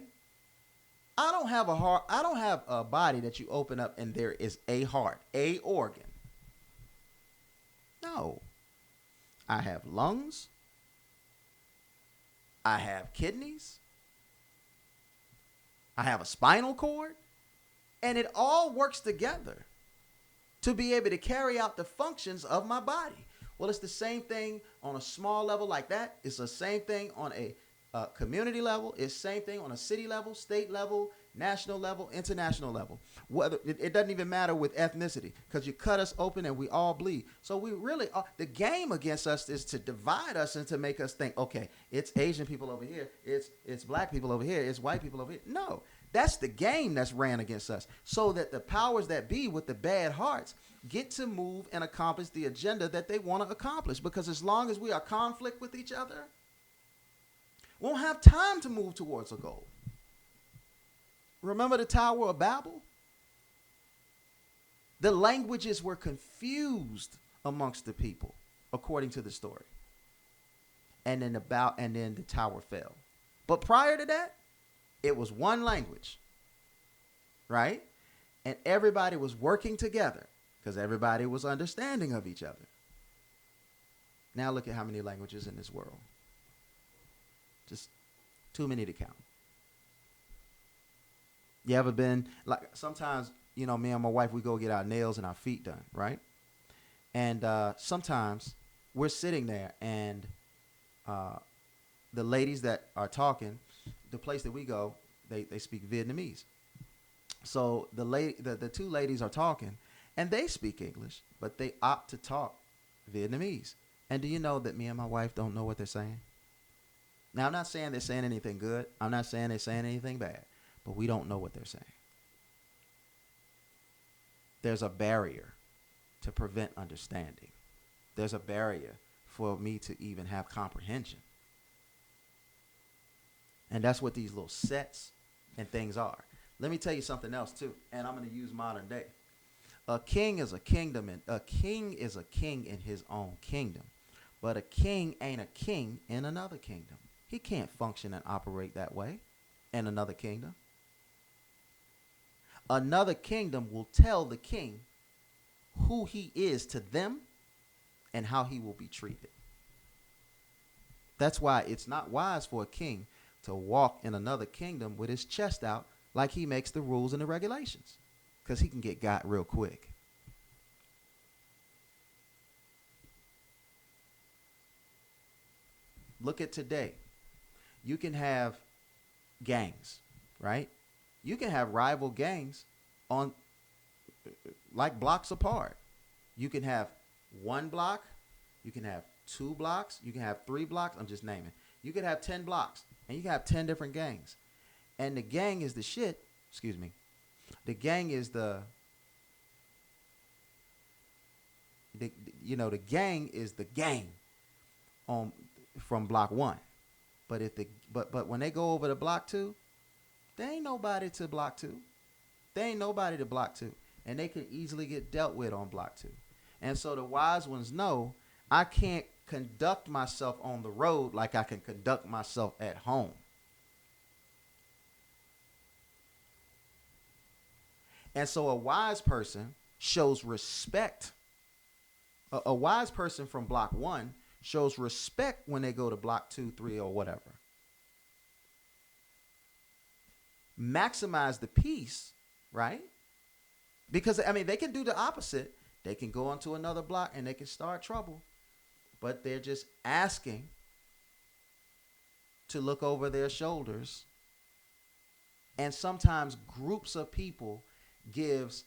I don't have a body that you open up and there is a heart, a organ. No. I have lungs. I have kidneys. I have a spinal cord. And it all works together to be able to carry out the functions of my body. Well, it's the same thing on a small level like that. It's the same thing on a community level. It's the same thing on a city level, state level, national level, international level. Whether it doesn't even matter with ethnicity, because you cut us open and we all bleed. So we really the game against us is to divide us and to make us think, okay, it's Asian people over here, it's black people over here, it's white people over here. No, that's the game that's ran against us, so that the powers that be with the bad hearts get to move and accomplish the agenda that they want to accomplish. Because as long as we are conflict with each other, we won't have time to move towards a goal. Remember the Tower of Babel? The languages were confused amongst the people, according to the story. And then the tower fell. But prior to that, it was one language, right? And everybody was working together because everybody was understanding of each other. Now look at how many languages in this world. Just too many to count. You ever been, like, sometimes, me and my wife, we go get our nails and our feet done, right? And sometimes we're sitting there and the ladies that are talking, the place that we go, they speak Vietnamese. So the two ladies are talking and they speak English, but they opt to talk Vietnamese. And do you know that me and my wife don't know what they're saying? Now, I'm not saying they're saying anything good. I'm not saying they're saying anything bad. But we don't know what they're saying. There's a barrier to prevent understanding. There's a barrier for me to even have comprehension. And that's what these little sets and things are. Let me tell you something else, too. And I'm going to use modern day. A king is a kingdom, and a king is a king in his own kingdom. But a king ain't a king in another kingdom. He can't function and operate that way in another kingdom. Another kingdom will tell the king who he is to them and how he will be treated. That's why it's not wise for a king to walk in another kingdom with his chest out like he makes the rules and the regulations, because he can get got real quick. Look at today. You can have gangs, right? You can have rival gangs on like blocks apart. You can have one block, you can have 2 blocks, you can have 3 blocks. I'm just naming. You could have 10 blocks, and you can have 10 different gangs. And the gang is the shit. Excuse me. The gang is the gang is the gang on from block 1. But if the but when they go over to block 2, they ain't nobody to block 2. They ain't nobody to block 2, and they could easily get dealt with on block 2. And so the wise ones know I can't conduct myself on the road like I can conduct myself at home. And so a wise person shows respect. A wise person from block 1 shows respect when they go to block 2, 3, or whatever. Maximize the peace, right? Because, I mean, they can do the opposite. They can go onto another block and they can start trouble. But they're just asking to look over their shoulders. And sometimes groups of people gives,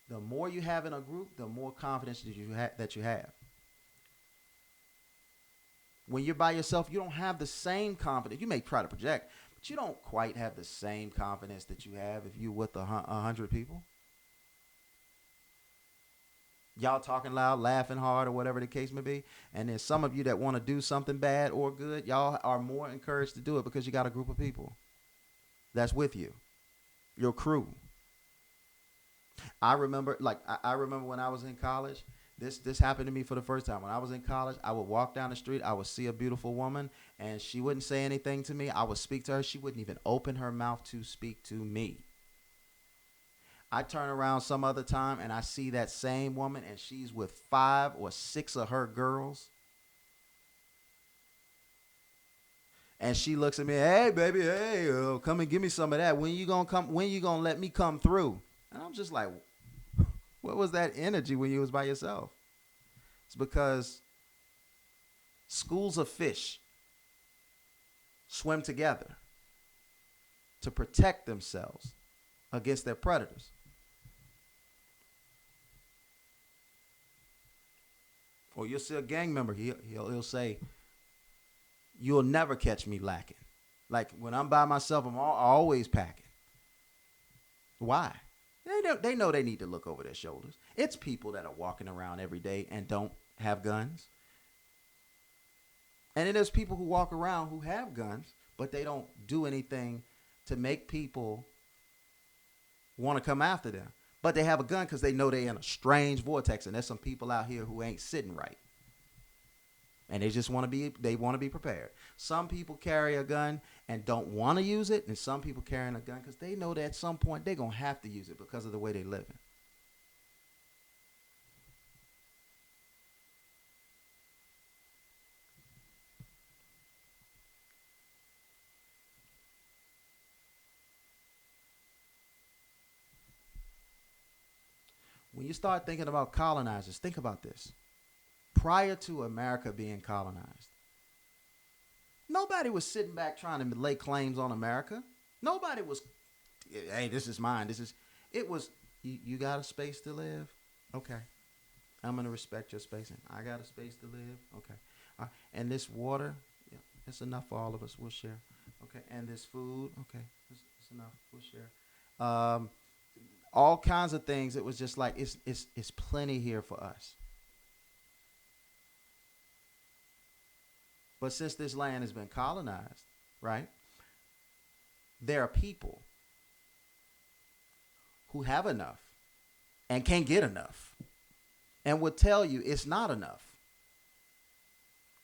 the more you have in a group, the more confidence that you have. When you're by yourself, you don't have the same confidence. You may try to project, but you don't quite have the same confidence that you have if you're with 100 people. Y'all talking loud, laughing hard, or whatever the case may be. And then some of you that want to do something bad or good, y'all are more encouraged to do it because you got a group of people that's with you, your crew. I remember when I was in college, this happened to me for the first time. When I was in college, I would walk down the street, I would see a beautiful woman, and she wouldn't say anything to me. I would speak to her. She wouldn't even open her mouth to speak to me. I turn around some other time and I see that same woman and she's with 5 or 6 of her girls. And she looks at me, hey, baby, hey, come and give me some of that. When you gonna come? When you gonna let me come through? And I'm just like, what was that energy when you was by yourself? It's because schools of fish swim together to protect themselves against their predators. Or you'll see a gang member, he'll say, you'll never catch me lacking. Like when I'm by myself, I'm always packing. Why? They know they need to look over their shoulders. It's people that are walking around every day and don't have guns. And then there's people who walk around who have guns, but they don't do anything to make people want to come after them. But they have a gun because they know they're in a strange vortex, and there's some people out here who ain't sitting right. And they just want to be prepared. Some people carry a gun and don't want to use it, and some people carrying a gun because they know that at some point they're going to have to use it because of the way they live. When you start thinking about colonizers, think about this. Prior to America being colonized, nobody was sitting back trying to lay claims on America. Nobody was, hey, this is mine. It was, you got a space to live? Okay. I'm going to respect your space. And I got a space to live? Okay. And this water, yeah, it's enough for all of us. We'll share. Okay. And this food, okay, it's enough. We'll share. All kinds of things. It was just like, it's plenty here for us. But since this land has been colonized, right, there are people who have enough and can't get enough and will tell you it's not enough.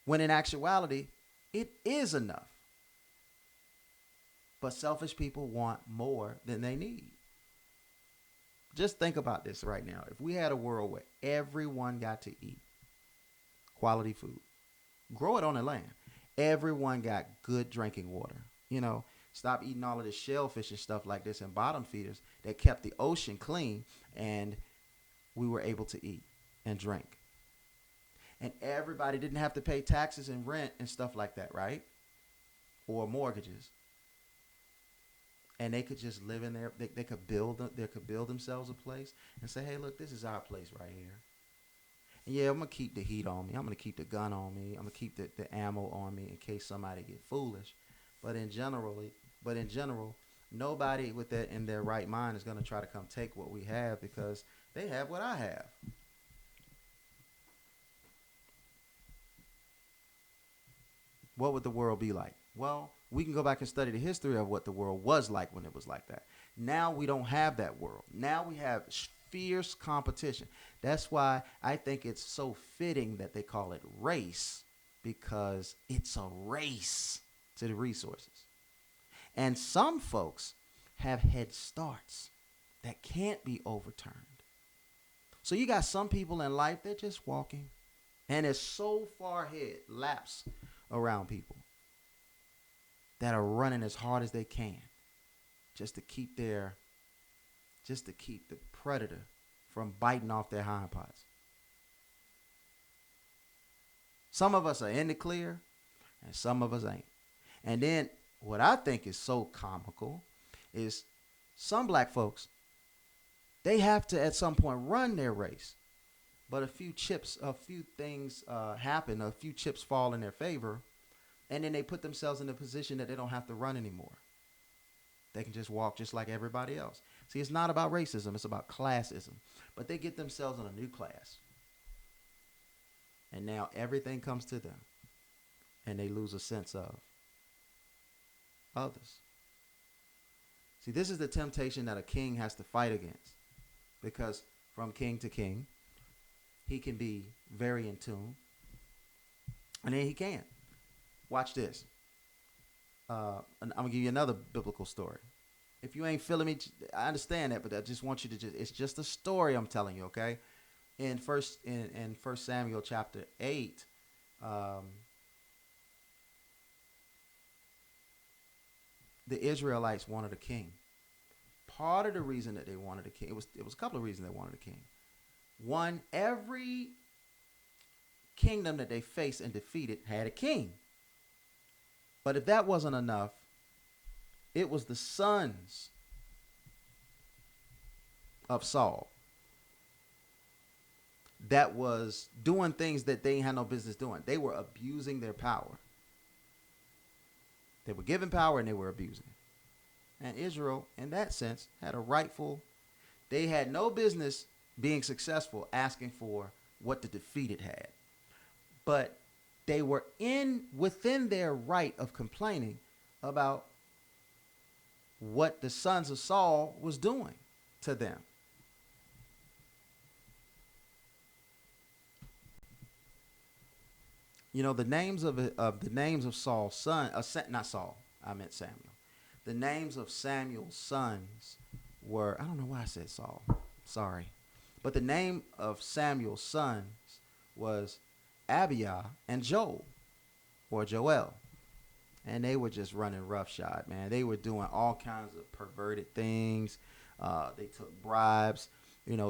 When in actuality, it is enough. But selfish people want more than they need. Just think about this right now. If we had a world where everyone got to eat quality food, grow it on the land, everyone got good drinking water, stop eating all of this shellfish and stuff like this and bottom feeders that kept the ocean clean, and we were able to eat and drink. And everybody didn't have to pay taxes and rent and stuff like that, right? Or mortgages. And they could just live in there. They could build themselves a place and say, hey, look, this is our place right here. And yeah, I'm going to keep the heat on me. I'm going to keep the gun on me. I'm going to keep the ammo on me in case somebody get foolish. But in general, nobody with that in their right mind is going to try to come take what we have because they have what I have. What would the world be like? Well, we can go back and study the history of what the world was like when it was like that. Now we don't have that world. Now we have fierce competition. That's why I think it's so fitting that they call it race, because it's a race to the resources. And some folks have head starts that can't be overturned. So you got some people in life, they're just walking, and it's so far ahead, laps around people that are running as hard as they can just to keep the predator from biting off their hind parts. Some of us are in the clear and some of us ain't. And then what I think is so comical is some black folks, they have to at some point run their race. But a few things happen, a few chips fall in their favor, and then they put themselves in a position that they don't have to run anymore. They can just walk just like everybody else. See, it's not about racism, it's about classism. But they get themselves in a new class. And now everything comes to them, and they lose a sense of others. See, this is the temptation that a king has to fight against, because from king to king, he can be very in tune, and then he can't. Watch this. I'm going to give you another biblical story. If you ain't feeling me, I understand that, but I just want you to it's just a story I'm telling you, okay? In First Samuel chapter 8, the Israelites wanted a king. Part of the reason that they wanted a king, it was a couple of reasons they wanted a king. One, every kingdom that they faced and defeated had a king. But if that wasn't enough, it was the sons of Saul that was doing things that they had no business doing. They were abusing their power. They were given power and they were abusing it. And Israel, in that sense, they had no business being successful asking for what the defeated had. But they were within their right of complaining about what the sons of Saul was doing to them. You know, the names of Saul's son, not Saul, I meant Samuel. The names of Samuel's sons were, I don't know why I said Saul, sorry. But the name of Samuel's sons was Abiah and Joel, or Joel. And they were just running roughshod, man. They were doing all kinds of perverted things. They took bribes,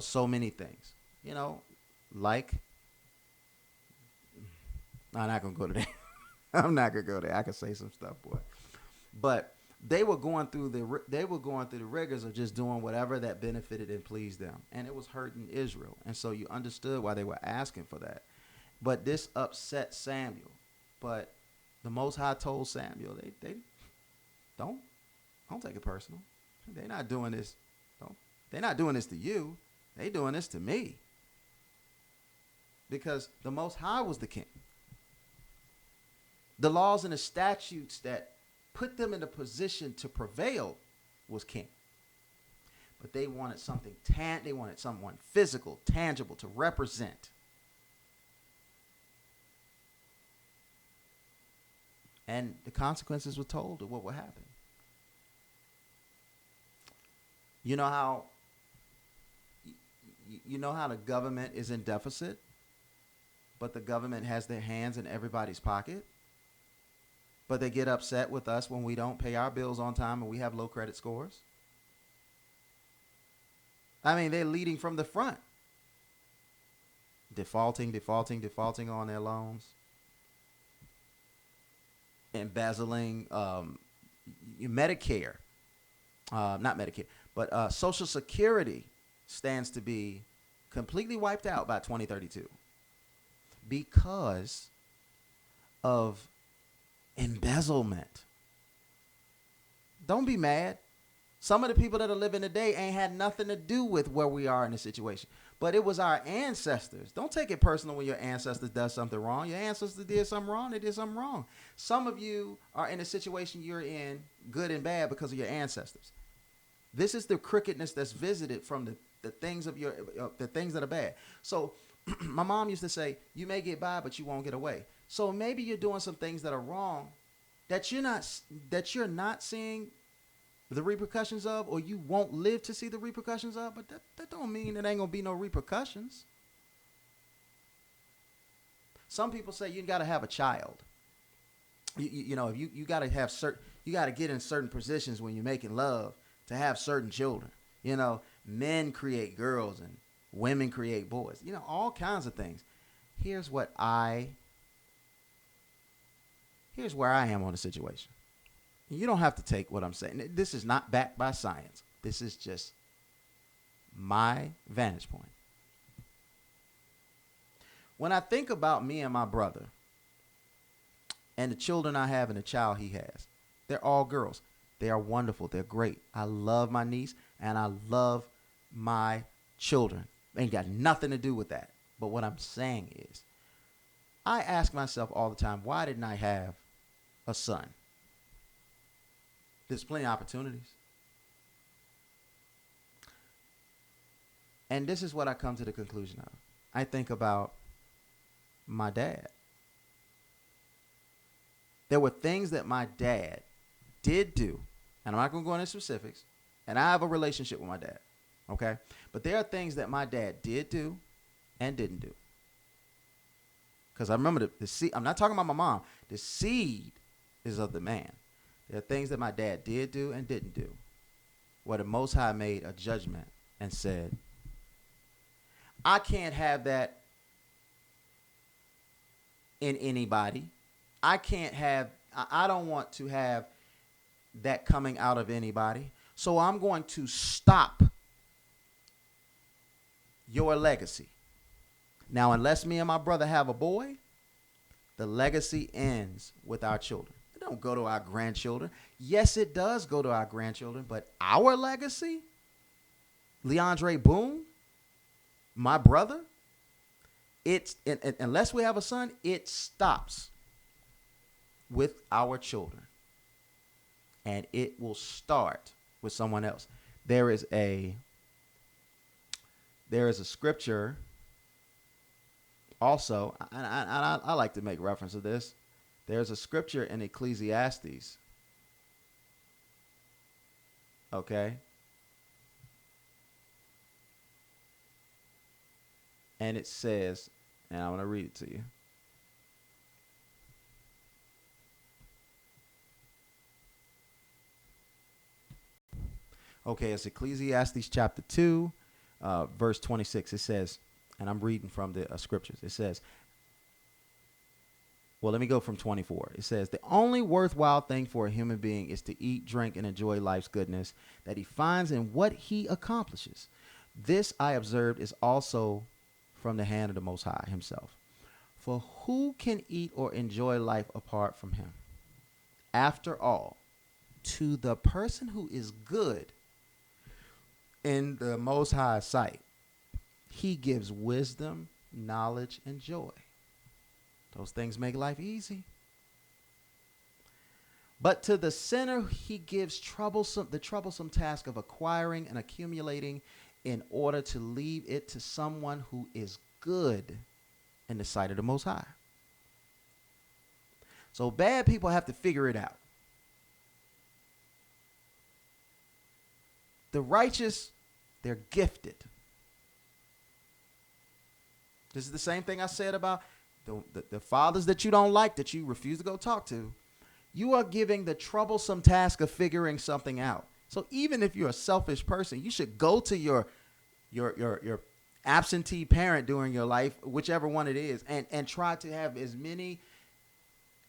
so many things. Like, I'm not going to go to that. I'm not going to go there. I can say some stuff, boy. But they were going through the rigors of just doing whatever that benefited and pleased them. And it was hurting Israel. And so you understood why they were asking for that. But this upset Samuel. But the Most High told Samuel, they don't take it personal. They're not doing this. They're not doing this to you. They're doing this to me. Because the Most High was the king. The laws and the statutes that put them in a position to prevail was king. but they wanted something they wanted someone physical, tangible to represent. And the consequences were told of what would happen. You know how the government is in deficit, but the government has their hands in everybody's pocket? But they get upset with us when we don't pay our bills on time and we have low credit scores? I mean, they're leading from the front. Defaulting on their loans. Embezzling Medicare. Not Medicare, but Social Security stands to be completely wiped out by 2032 because of embezzlement. Don't be mad. Some of the people that are living today ain't had nothing to do with where we are in the situation, but it was our ancestors. Don't take it personal when your ancestors does something wrong. Your ancestors did something wrong. They did something wrong. Some of you are in a situation you're in, good and bad, because of your ancestors. This is the crookedness that's visited from the things of the things that are bad. So my mom used to say, you may get by, but you won't get away. So maybe you're doing some things that are wrong that you're not seeing the repercussions of, or you won't live to see the repercussions of, but that don't mean it ain't gonna be no repercussions. Some people say you gotta have a child. You know, if you gotta have you gotta get in certain positions when you're making love to have certain children. You know, men create girls and women create boys. You know, all kinds of things. Here's where I am on the situation. You don't have to take what I'm saying. This is not backed by science. This is just my vantage point. When I think about me and my brother and the children I have and the child he has, they're all girls. They are wonderful. They're great. I love my niece and I love my children. Ain't got nothing to do with that. But what I'm saying is, I ask myself all the time, why didn't I have a son? There's plenty of opportunities. And this is what I come to the conclusion of. I think about my dad. There were things that my dad did do, and I'm not going to go into specifics, and I have a relationship with my dad, okay? But there are things that my dad did do and didn't do. Because I remember the seed, I'm not talking about my mom. The seed is of the man. There are things that my dad did do and didn't do, where the Most High made a judgment and said, I can't have that in anybody. I don't want to have that coming out of anybody. So I'm going to stop your legacy. Now, unless me and my brother have a boy, the legacy ends with our children. It don't go to our grandchildren. Yes, it does go to our grandchildren, but our legacy, Leandre Boone, my brother, unless we have a son, it stops with our children. And it will start with someone else. There is a scripture also, and I like to make reference to this. There's a scripture in Ecclesiastes, okay? And it says, and I'm going to read it to you. Okay, it's Ecclesiastes chapter 2, verse 26. It says, and I'm reading from the scriptures. It says, well, let me go from 24. It says, the only worthwhile thing for a human being is to eat, drink, and enjoy life's goodness that he finds in what he accomplishes. This, I observed, is also from the hand of the Most High himself. For who can eat or enjoy life apart from him? After all, to the person who is good in the Most High's sight, he gives wisdom, knowledge, and joy. Those things make life easy. But to the sinner, he gives the troublesome task of acquiring and accumulating in order to leave it to someone who is good in the sight of the Most High. So bad people have to figure it out. The righteous, they're gifted. This is the same thing I said about the fathers that you don't like, that you refuse to go talk to. You are giving the troublesome task of figuring something out. So even if you're a selfish person, you should go to your absentee parent during your life, whichever one it is, and try to have as many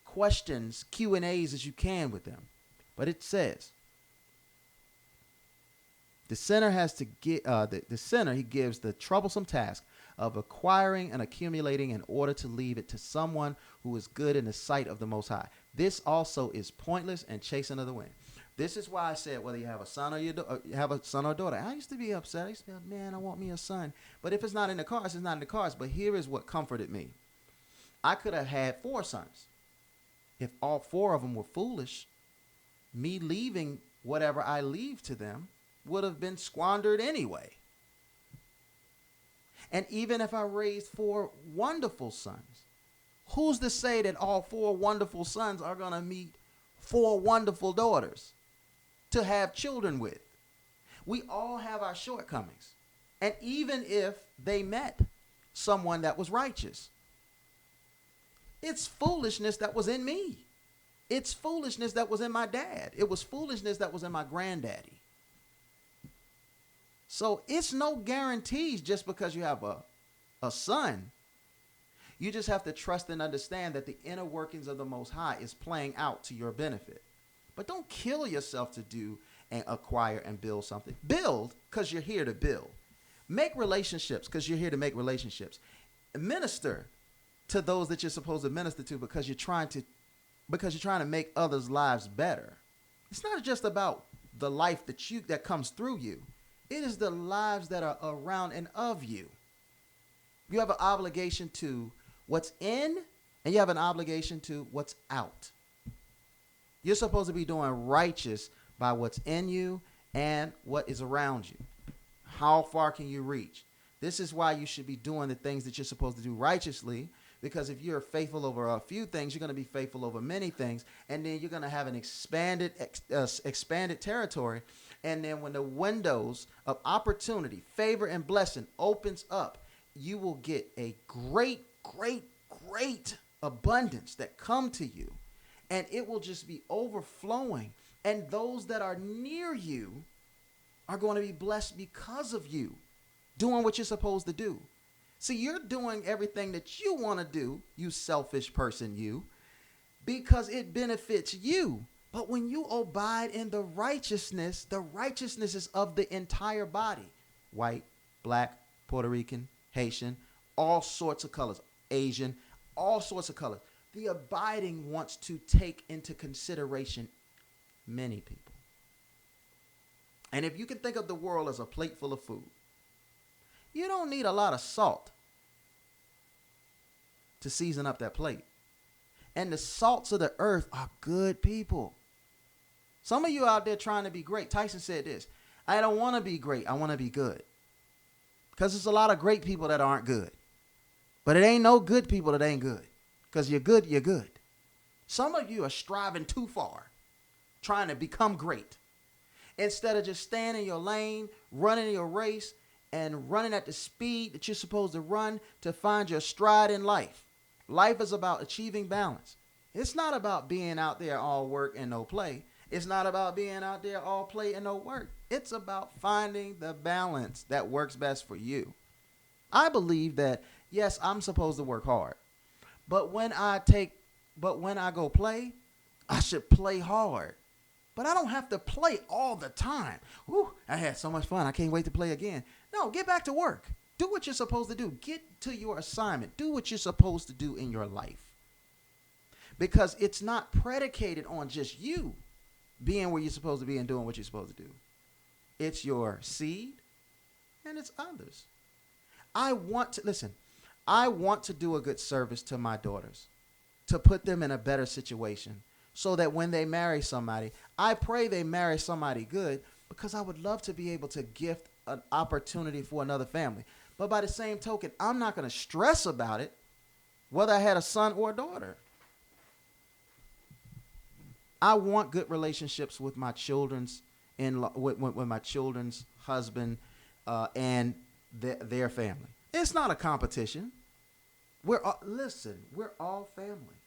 questions, Q&As as you can with them. But it says, the sinner has to get the sinner, he gives the troublesome task of acquiring and accumulating in order to leave it to someone who is good in the sight of the Most High. This also is pointless and chasing of the wind. This is why I said whether you have a son or you have a son or daughter. I used to be upset. I used to be like, man, I want me a son. But if it's not in the cards, it's not in the cards. But here is what comforted me. I could have had 4 sons. If all 4 of them were foolish, me leaving whatever I leave to them would have been squandered anyway. And even if I raised 4 wonderful sons, who's to say that all 4 wonderful sons are going to meet 4 wonderful daughters to have children with? We all have our shortcomings. And even if they met someone that was righteous, it's foolishness that was in me. It's foolishness that was in my dad. It was foolishness that was in my granddaddy. So it's no guarantees just because you have a son. You just have to trust and understand that the inner workings of the Most High is playing out to your benefit. But don't kill yourself to do and acquire and build something. Build because you're here to build. Make relationships because you're here to make relationships. Minister to those that you're supposed to minister to because you're trying to make others' lives better. It's not just about the life that comes through you. It is the lives that are around and of you. You have an obligation to what's in, and you have an obligation to what's out. You're supposed to be doing righteous by what's in you and what is around you. How far can you reach? This is why you should be doing the things that you're supposed to do righteously, because if you're faithful over a few things, you're going to be faithful over many things, and then you're going to have an expanded territory. And then when the windows of opportunity, favor, and blessing opens up, you will get a great, great, great abundance that come to you. And it will just be overflowing. And those that are near you are going to be blessed because of you doing what you're supposed to do. See, you're doing everything that you want to do, you selfish person, you, because it benefits you. But when you abide in the righteousness is of the entire body. White, black, Puerto Rican, Haitian, all sorts of colors, Asian, all sorts of colors. The abiding wants to take into consideration many people. And if you can think of the world as a plate full of food, you don't need a lot of salt to season up that plate. And the salts of the earth are good people. Some of you out there trying to be great. Tyson said this, I don't want to be great. I want to be good. Because there's a lot of great people that aren't good. But it ain't no good people that ain't good. Because you're good, you're good. Some of you are striving too far, trying to become great. Instead of just staying in your lane, running your race, and running at the speed that you're supposed to run to find your stride in life. Life is about achieving balance. It's not about being out there all work and no play. It's not about being out there all play and no work. It's about finding the balance that works best for you. I believe that, yes, I'm supposed to work hard. But when I go play, I should play hard. But I don't have to play all the time. Whew, I had so much fun. I can't wait to play again. No, get back to work. Do what you're supposed to do. Get to your assignment. Do what you're supposed to do in your life. Because it's not predicated on just you being where you're supposed to be and doing what you're supposed to do. It's your seed and it's others. I want to do a good service to my daughters, to put them in a better situation so that when they marry somebody, I pray they marry somebody good, because I would love to be able to gift an opportunity for another family. But by the same token, I'm not going to stress about it whether I had a son or a daughter. I want good relationships with my children's with my children's husband and their family. It's not a competition. We're all family.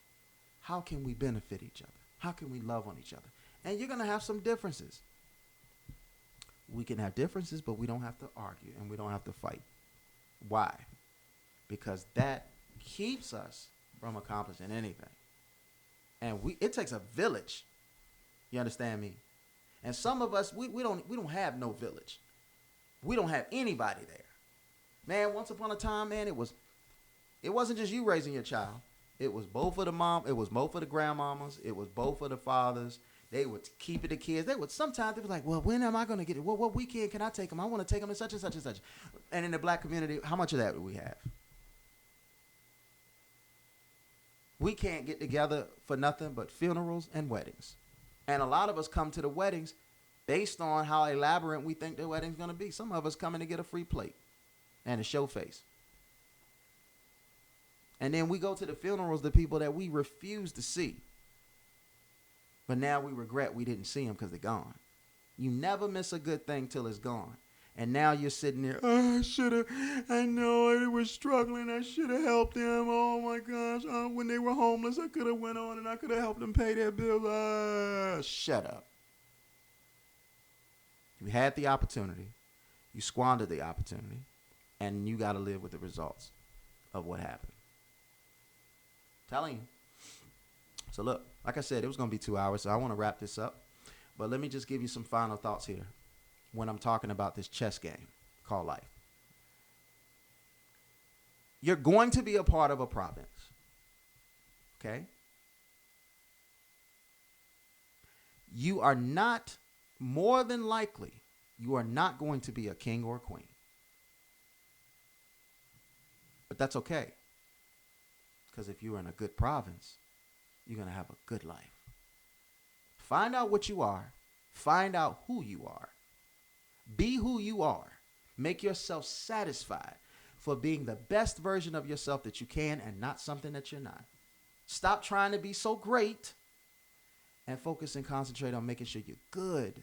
How can we benefit each other? How can we love on each other? And you're going to have some differences. We can have differences, but we don't have to argue and we don't have to fight. Why? Because that keeps us from accomplishing anything. And it takes a village. You understand me? And some of us, we don't have no village. We don't have anybody there. Man, once upon a time, man, it wasn't just you raising your child. It was both of the mom, it was both of the grandmamas, it was both of the fathers. They would keep it the kids. Sometimes they were like, well, when am I going to get it? Well, what weekend can I take them? I want to take them to such and such and such. And in the black community, how much of that do we have? We can't get together for nothing but funerals and weddings. And a lot of us come to the weddings based on how elaborate we think the wedding's going to be. Some of us coming to get a free plate and a show face. And then we go to the funerals, the people that we refuse to see. But now we regret we didn't see them because they're gone. You never miss a good thing till it's gone. And now you're sitting there, oh, I know I was struggling. I should have helped them. Oh, my gosh. When they were homeless, I could have went on and I could have helped them pay their bills. Shut up. You had the opportunity. You squandered the opportunity. And you got to live with the results of what happened. I'm telling you. So look, like I said, it was going to be 2 hours, so I want to wrap this up. But let me just give you some final thoughts here when I'm talking about this chess game called life. You're going to be a part of a province, okay? You are not, more than likely, you are not going to be a king or a queen. But that's okay. Because if you're in a good province, you're going to have a good life. Find out what you are. Find out who you are. Be who you are. Make yourself satisfied for being the best version of yourself that you can and not something that you're not. Stop trying to be so great and focus and concentrate on making sure you're good.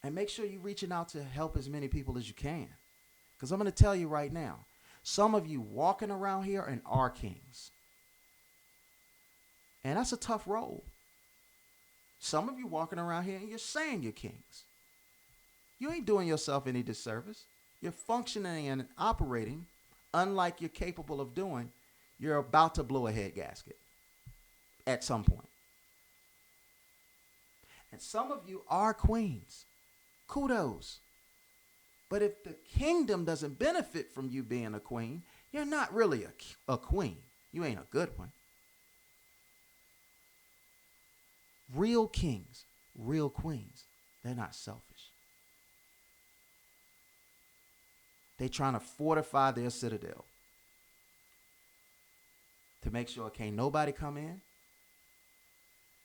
And make sure you're reaching out to help as many people as you can. Because I'm going to tell you right now, some of you walking around here and are kings. And that's a tough role. Some of you walking around here and you're saying you're kings. You ain't doing yourself any disservice. You're functioning and operating unlike you're capable of doing. You're about to blow a head gasket at some point. And some of you are queens. Kudos. But if the kingdom doesn't benefit from you being a queen, you're not really a queen. You ain't a good one. Real kings, real queens, they're not selfish. They're trying to fortify their citadel to make sure can't nobody come in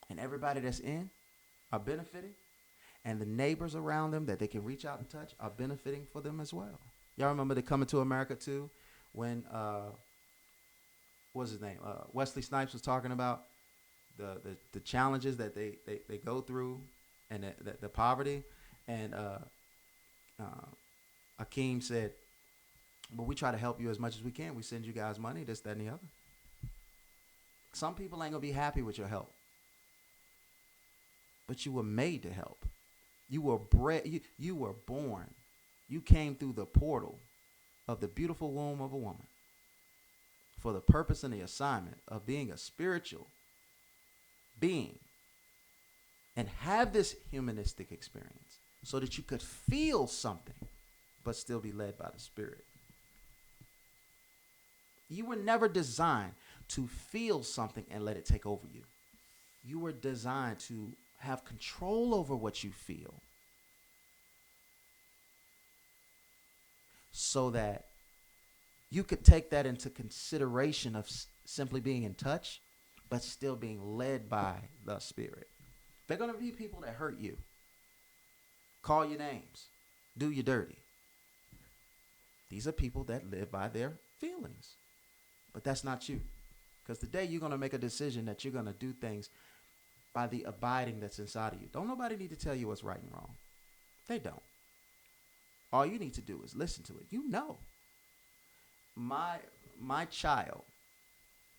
and everybody that's in are benefiting, and the neighbors around them that they can reach out and touch are benefiting for them as well. Y'all remember the Coming to America too, when what's his name? Wesley Snipes was talking about the challenges that they go through and the poverty. And Akeem said, but we try to help you as much as we can. We send you guys money, this, that, and the other. Some people ain't going to be happy with your help. But you were made to help. You were you were born. You came through the portal of the beautiful womb of a woman for the purpose and the assignment of being a spiritual being and have this humanistic experience so that you could feel something but still be led by the Spirit. You were never designed to feel something and let it take over you. You were designed to have control over what you feel so that you could take that into consideration of simply being in touch but still being led by the Spirit. They're going to be people that hurt you, call you names, do you dirty. These are people that live by their feelings. But that's not you. Because today you're going to make a decision that you're going to do things by the abiding that's inside of you. Don't nobody need to tell you what's right and wrong. They don't. All you need to do is listen to it. You know. My child,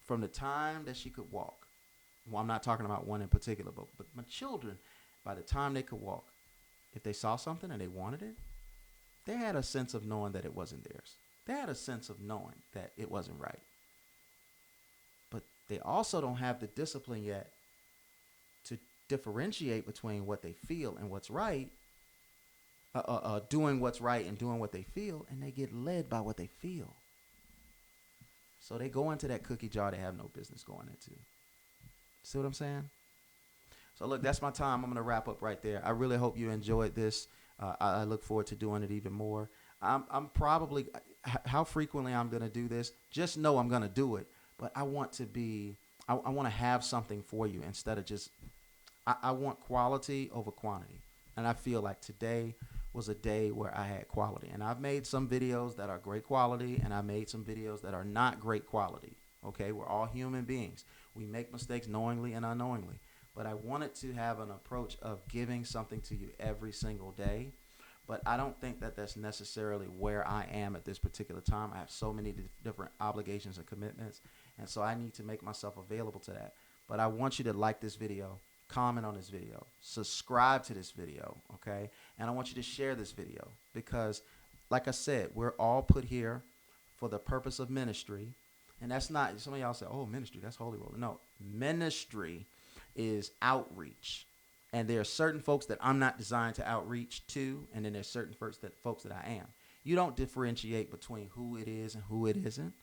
from the time that she could walk, well, I'm not talking about one in particular, but my children, by the time they could walk, if they saw something and they wanted it, they had a sense of knowing that it wasn't theirs. They had a sense of knowing that it wasn't right. But they also don't have the discipline yet to differentiate between what they feel and what's right, doing what's right and doing what they feel, and they get led by what they feel. So they go into that cookie jar they have no business going into. See what I'm saying? So look, that's my time. I'm going to wrap up right there. I really hope you enjoyed this. I look forward to doing it even more. I'm probably, how frequently I'm going to do this, just know I'm going to do it. But I want to be, I want to have something for you instead of just, I want quality over quantity. And I feel like today was a day where I had quality. And I've made some videos that are great quality, and I made some videos that are not great quality. Okay, we're all human beings. We make mistakes knowingly and unknowingly. But I wanted to have an approach of giving something to you every single day. But I don't think that that's necessarily where I am at this particular time. I have so many different obligations and commitments. And so I need to make myself available to that. But I want you to like this video, comment on this video, subscribe to this video, okay? And I want you to share this video because, like I said, we're all put here for the purpose of ministry. And that's not, some of y'all say, oh, ministry, that's holy roller. No, ministry is outreach. And there are certain folks that I'm not designed to outreach to, and then there's certain folks that I am. You don't differentiate between who it is and who it isn't.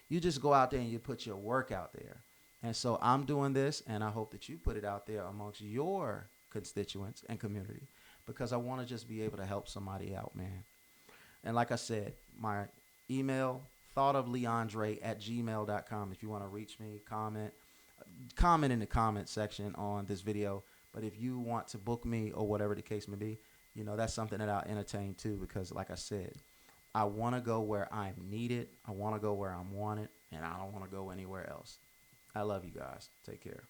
You just go out there and you put your work out there. And so I'm doing this, and I hope that you put it out there amongst your constituents and community because I want to just be able to help somebody out, man. And like I said, my email, thoughtofleandre@gmail.com. If you want to reach me, comment in the comment section on this video. But if you want to book me or whatever the case may be, you know, that's something that I'll entertain too because like I said, I want to go where I'm needed. I want to go where I'm wanted, and I don't want to go anywhere else. I love you guys. Take care.